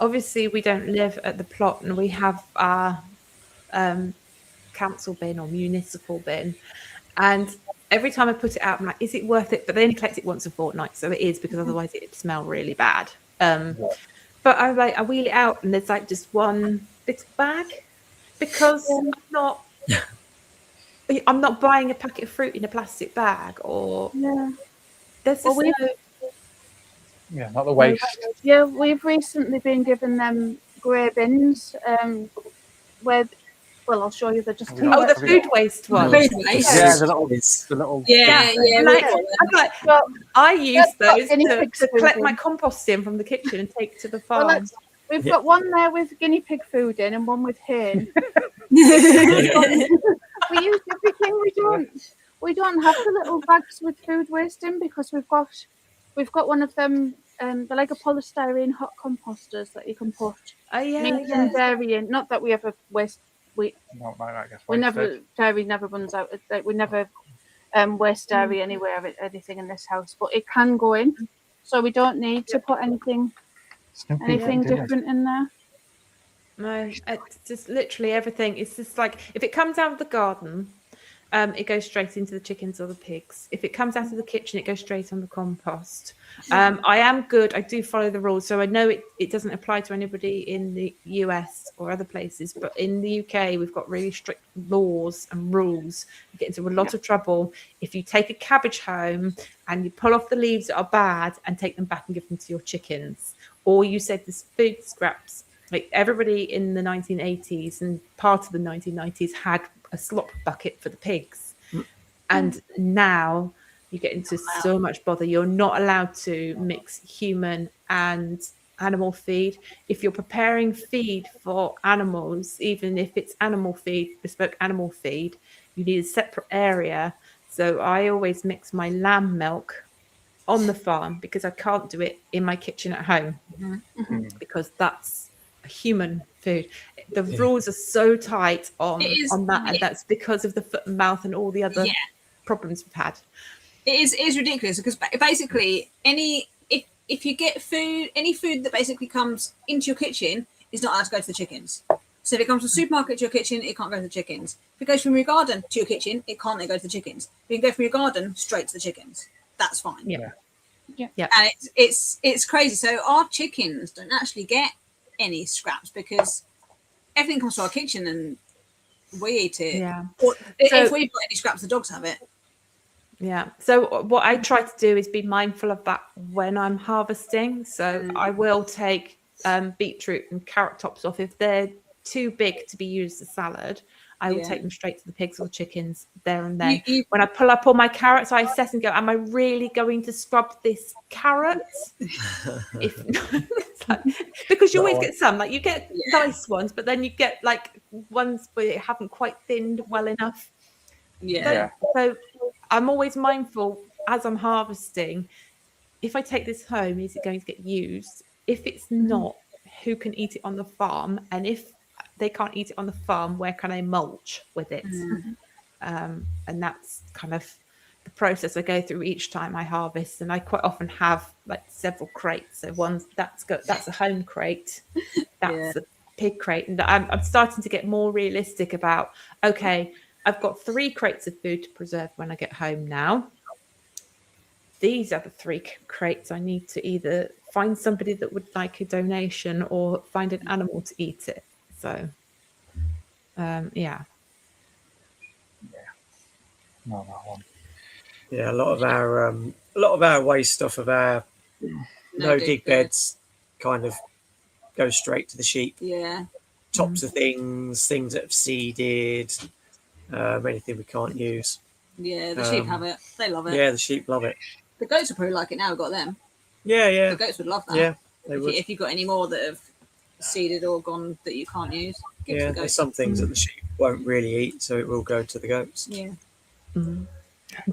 obviously we don't live at the plot, and we have our council bin or municipal bin, and every time I put it out, I'm like, is it worth it? But they only collect it once a fortnight, so it is, because otherwise it'd smell really bad. But I wheel it out, and there's like just one little bag, because I'm not buying a packet of fruit in a plastic bag, or there's just not the waste. Yeah, we've recently been given them grey bins where, well, I'll show you. They're just the food waste one. Food waste. Yeah, the little. I use those to collect my compost in from the kitchen and take to the farm. Well, we've got one there with guinea pig food in and one with hay. We use everything. We don't have the little bags with food waste in because we've got one of them. They're like a polystyrene hot composters that you can put Oh yeah, meat yeah. and dairy in. Not that we ever waste. Not like that gets We never wasted. dairy never runs out. Like, we never waste dairy anywhere, anything in this house. But it can go in, so we don't need to put anything different in there. No, it's just literally everything. It's just like if it comes out of the garden, it goes straight into the chickens or the pigs. If it comes out of the kitchen, it goes straight on the compost. I am good. I do follow the rules. So I know it doesn't apply to anybody in the US or other places, but in the UK, we've got really strict laws and rules. You get into a lot of trouble if you take a cabbage home and you pull off the leaves that are bad and take them back and give them to your chickens. Or you said this food scraps. Like everybody in the 1980s and part of the 1990s had a slop bucket for the pigs. And now you get into so much bother. You're not allowed to mix human and animal feed. If you're preparing feed for animals, even if it's animal feed, bespoke animal feed, you need a separate area. So I always mix my lamb milk on the farm because I can't do it in my kitchen at home because that's human food. The rules are so tight on that, and that's because of the foot and mouth and all the other problems we've had. It is ridiculous because basically if you get any food that basically comes into your kitchen is not allowed to go to the chickens. So if it comes from the supermarket to your kitchen, it can't go to the chickens. If it goes from your garden to your kitchen, it can't then go to the chickens. If you can go from your garden straight to the chickens, that's fine. Yeah. And it's crazy. So our chickens don't actually get any scraps because everything comes to our kitchen and we eat it. Yeah. Or if we've got any scraps, the dogs have it. Yeah. So what I try to do is be mindful of that when I'm harvesting. So I will take beetroot and carrot tops off if they're too big to be used as salad. I will take them straight to the pigs or the chickens there and then. When I pull up all my carrots, I assess and go, am I really going to scrub this carrot? Because you always get some, like you get nice ones, but then you get like ones where it haven't quite thinned well enough. So I'm always mindful as I'm harvesting, if I take this home, is it going to get used? If it's not, who can eat it on the farm? And if they can't eat it on the farm, where can I mulch with it? And that's kind of the process I go through each time I harvest. And I quite often have like several crates. So that's a home crate, that's a pig crate. And I'm starting to get more realistic about, okay, I've got 3 crates of food to preserve when I get home now. These are the 3 crates I need to either find somebody that would like a donation or find an animal to eat it. So, No. Yeah, a lot of our waste off of our no dig beds kind of goes straight to the sheep. Yeah. Tops of things that have seeded, anything we can't use. Yeah, the sheep have it. They love it. Yeah, the sheep love it. The goats will probably like it now. We've got them. Yeah. The goats would love that. Yeah, they would. If you've got any more that have seeded or gone that you can't use, give it to the there's goats. some things that the sheep won't really eat, so it will go to the goats. Yeah.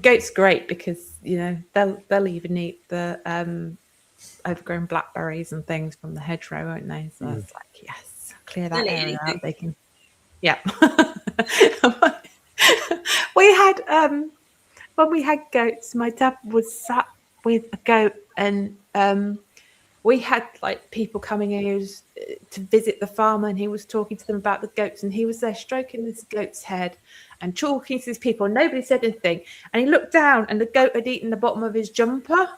Goats great because they'll even eat the overgrown blackberries and things from the hedgerow, won't they? So it's like, yes, clear that area out. They can, we had when we had goats, my dad was sat with a goat and we had like people coming in to visit the farm, and he was talking to them about the goats, and he was there stroking this goat's head and talking to these people. Nobody said anything, and he looked down, and the goat had eaten the bottom of his jumper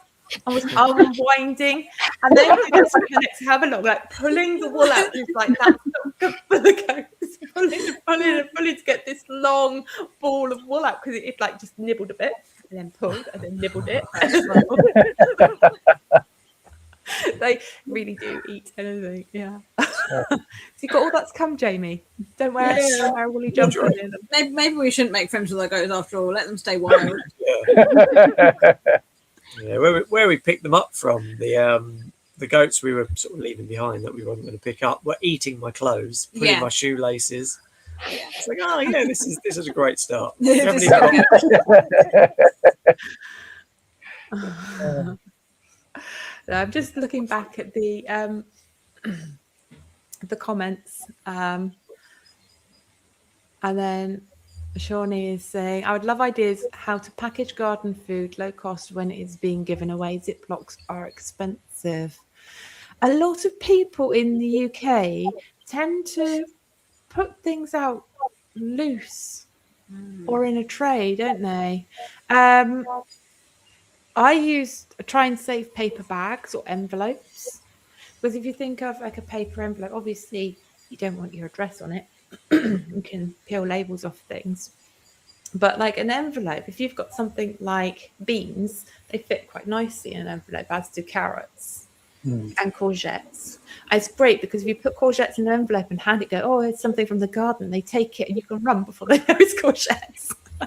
and was unwinding. And then he just next to have a look, like pulling the wool out. He's like, "That's not good for the goats." Pulling to get this long ball of wool out because it like just nibbled a bit and then pulled and then nibbled it. They really do eat anything, So you got all that to come, Jamie. Don't wear a woolly jumper in them. Maybe we shouldn't make friends with our goats after all. Let them stay wild. Where we picked them up from, the goats we were sort of leaving behind that we weren't going to pick up were eating my clothes, pulling my shoelaces, It's like, oh yeah, this is a great start. This You haven't is even got- So I'm just looking back at the comments, and then Shawnee is saying, I would love ideas how to package garden food low cost when it is being given away. Ziplocs are expensive. A lot of people in the UK tend to put things out loose or in a tray, don't they? I try and save paper bags or envelopes, because if you think of like a paper envelope, obviously you don't want your address on it. You can peel labels off things. But like an envelope, if you've got something like beans, they fit quite nicely in an envelope, as do carrots and courgettes. And it's great because if you put courgettes in an envelope and hand it, go, oh, it's something from the garden, they take it and you can run before they know it's courgettes. I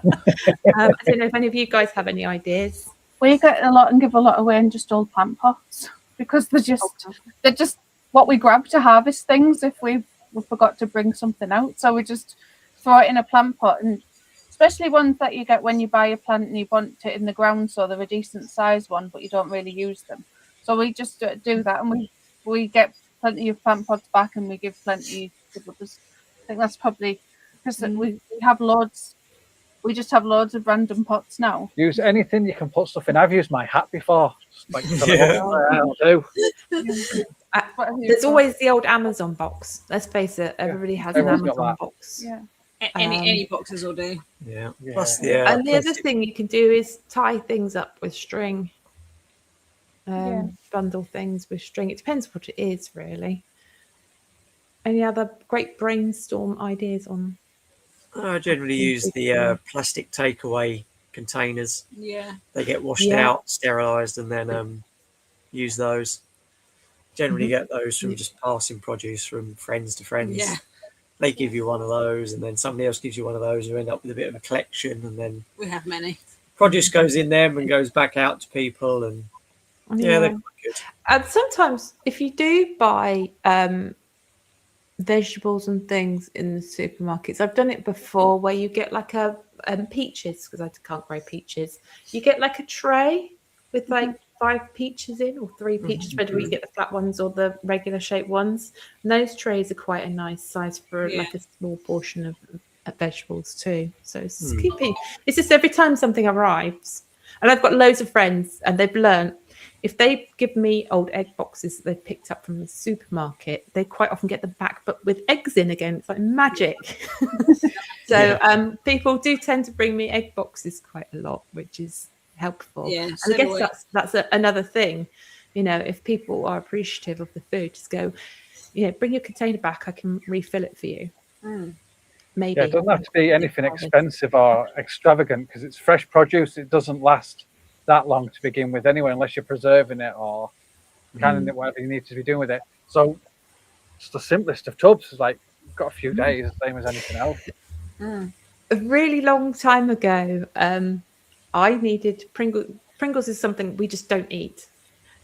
don't know if any of you guys have any ideas. We get a lot and give a lot away in just old plant pots, because they're just what we grab to harvest things if we forgot to bring something out. So we just throw it in a plant pot, and especially ones that you get when you buy a plant and you want it in the ground, so they're a decent sized one, but you don't really use them. So we just do that, and we get plenty of plant pots back, and we give plenty to others. I think that's probably because we have loads. We just have loads of random pots now. Use anything you can put stuff in. I've used my hat before. Just like, I'll do. There's always the old Amazon box. Let's face it, everybody has an Everyone's got Amazon that. box. Yeah. Any boxes will do. Yeah. Yeah. Plus, And the other thing you can do is tie things up with string. Bundle things with string. It depends what it is, really. Any other great brainstorm ideas on? I generally use the plastic takeaway containers. Yeah. They get washed out, sterilised, and then use those. Generally get those from just passing produce from friends to friends. Yeah. They give you one of those, and then somebody else gives you one of those. You end up with a bit of a collection, and then We have many. produce goes in them and goes back out to people. And they're quite good. And sometimes if you do buy vegetables and things in the supermarkets, I've done it before, where you get like a peaches, because I can't grow peaches. You get like a tray with like 5 peaches in, or 3 peaches, whether you get the flat ones or the regular shaped ones. And those trays are quite a nice size for like a small portion of vegetables too. So it's keeping. It's just every time something arrives, and I've got loads of friends, and they've learned, if they give me old egg boxes that they've picked up from the supermarket, they quite often get them back, but with eggs in again. It's like magic. So people do tend to bring me egg boxes quite a lot, which is helpful. Yeah, and so I guess that's another thing. You know, if people are appreciative of the food, just go, bring your container back. I can refill it for you. Maybe. Yeah, it doesn't have to be anything expensive or extravagant, because it's fresh produce. It doesn't last that long to begin with anyway, unless you're preserving it or canning it, whatever you need to be doing with it. So it's the simplest of tubs. It's like, you've got a few days, same as anything else. A really long time ago, I needed Pringles. Pringles is something we just don't eat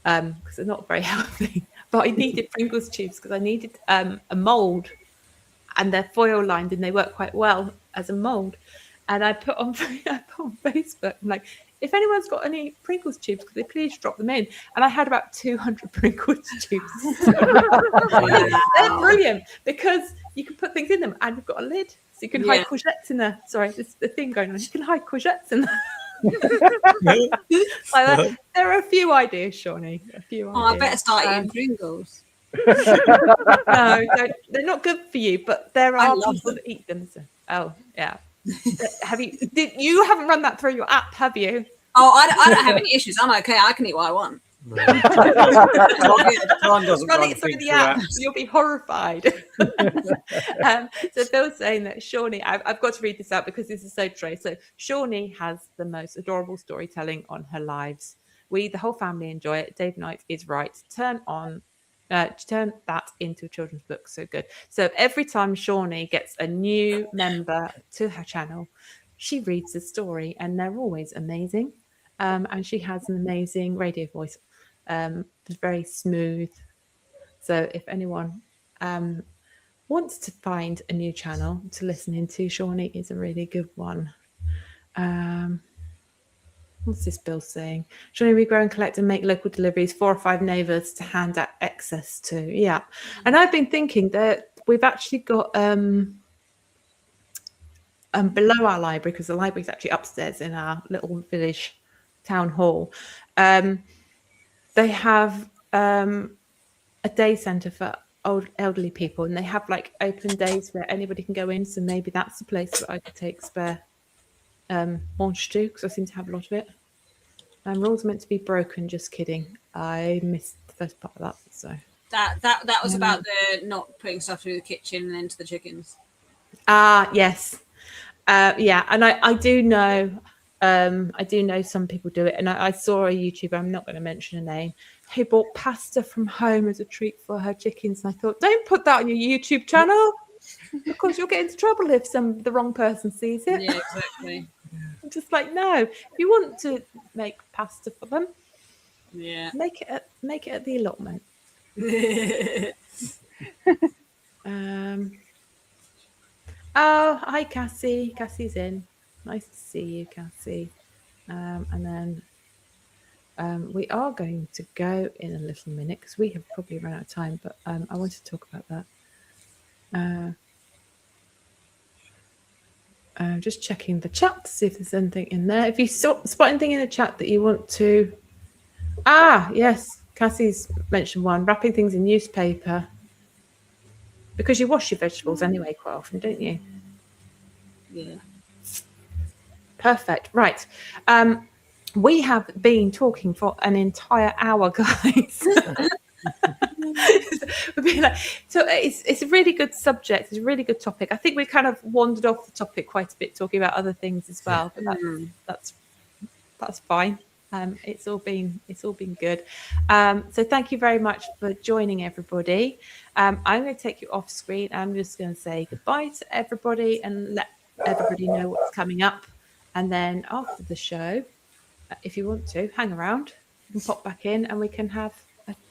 because they're not very healthy. But I needed Pringles tubes because I needed a mold, and they're foil lined and they work quite well as a mold. And I put on Facebook, I'm like, if anyone's got any Pringles tubes, could they please drop them in? And I had about 200 Pringles tubes. They're brilliant because you can put things in them, and you've got a lid, so you can hide courgettes in there. Sorry, there's the thing going on. You can hide courgettes in there. Like there are a few ideas, Shawnee. A few ideas. I better start eating Pringles. No, they're not good for you, but there are people that eat them. So. Oh, yeah. You haven't run that through your app, have you? Oh, I don't have any issues. I'm okay. I can eat what I want. No. Time doesn't Run run it through the through app. apps. You'll be horrified. So Phil's saying that Shawnee, I've got to read this out because this is so true. So Shawnee has the most adorable storytelling on her lives. The whole family, enjoy it. Dave Knight is right. Turn that into a children's book. So good. So every time Shawnee gets a new member to her channel, she reads the story, and they're always amazing. And she has an amazing radio voice. It's very smooth. So if anyone wants to find a new channel to listen into, Shawnee is a really good one. What's this bill saying? Shawnee, we grow and collect and make local deliveries, 4 or 5 neighbours to hand out excess to. Yeah. And I've been thinking that we've actually got below our library, because the library is actually upstairs in our little village town hall. They have a day centre for elderly people, and they have like open days where anybody can go in. So maybe that's the place that I could take spare lunch to, because I seem to have a lot of it. Rules are meant to be broken. Just kidding. I missed the first part of that. So that was about the not putting stuff through the kitchen and into the chickens. Yes. Yeah, and I do know some people do it, and I saw a YouTuber, I'm not going to mention a name, who bought pasta from home as a treat for her chickens, and I thought, don't put that on your YouTube channel, because you'll get into trouble if the wrong person sees it. Yeah, exactly. I'm just like, no, if you want to make pasta for them, yeah, make it at the allotment. Oh, hi, Cassie. Cassie's in. Nice to see you, Cassie. And then we are going to go in a little minute, because we have probably run out of time, but I want to talk about that. Just checking the chat to see if there's anything in there. If you spot anything in the chat that you want to... yes, Cassie's mentioned one. Wrapping things in newspaper. Because you wash your vegetables anyway quite often, don't you? Yeah. Perfect. Right. We have been talking for an entire hour, guys. So it's a really good subject. It's a really good topic. I think we kind of wandered off the topic quite a bit, talking about other things as well. But that's fine. It's all been good. So thank you very much for joining, everybody. I'm going to take you off screen. I'm just going to say goodbye to everybody and let everybody know what's coming up. And then after the show, if you want to hang around, you can pop back in and we can have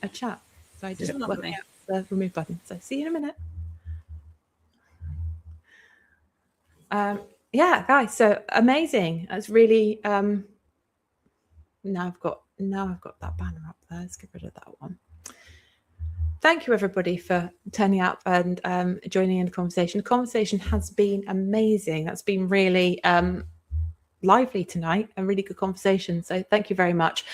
a chat. So I just work out the remove button. So see you in a minute. Yeah, guys. So amazing. That's really. Now I've got that banner up there. Let's get rid of that one. Thank you, everybody, for turning up and joining in the conversation. The conversation has been amazing. That's been really lively tonight, a really good conversation. So thank you very much.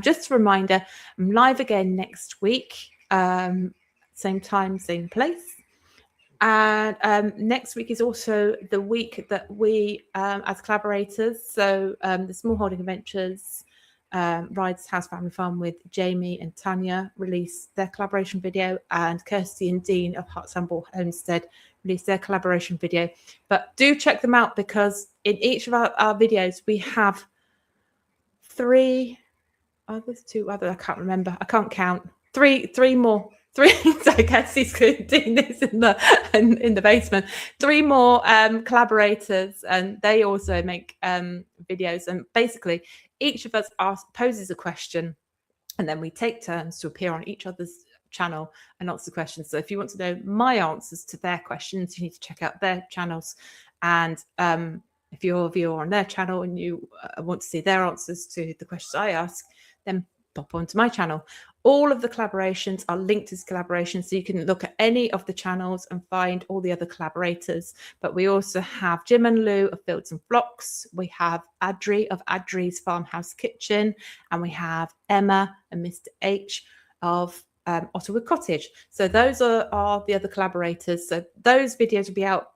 Just a reminder, I'm live again next week, same time, same place. And next week is also the week that we, as collaborators, so the Smallholding Adventures, Rides House Family Farm with Jamie and Tania release their collaboration video, and Kirsty and Dean of Hart, Homestead release their collaboration video. But do check them out, because in each of our videos we have two other, I can't remember, I can't count, three more. So I guess he's doing this in the basement. 3 more collaborators, and they also make videos. And basically, each of us poses a question, and then we take turns to appear on each other's channel and answer questions. So if you want to know my answers to their questions, you need to check out their channels. And if you're a viewer on their channel and you want to see their answers to the questions I ask, then pop onto my channel. All of the collaborations are linked as collaborations, so you can look at any of the channels and find all the other collaborators. But we also have Jim and Lou of Fields and Flocks. We have Adri of Adri's Farmhouse Kitchen, and we have Emma and Mr. H of Otterwood Cottage. So those are the other collaborators. So those videos will be out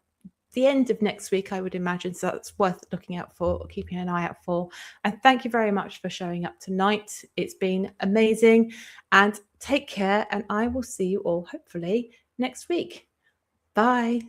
the end of next week, I would imagine. So that's worth looking out for, or keeping an eye out for. And thank you very much for showing up tonight. It's been amazing. And take care. And I will see you all hopefully next week. Bye.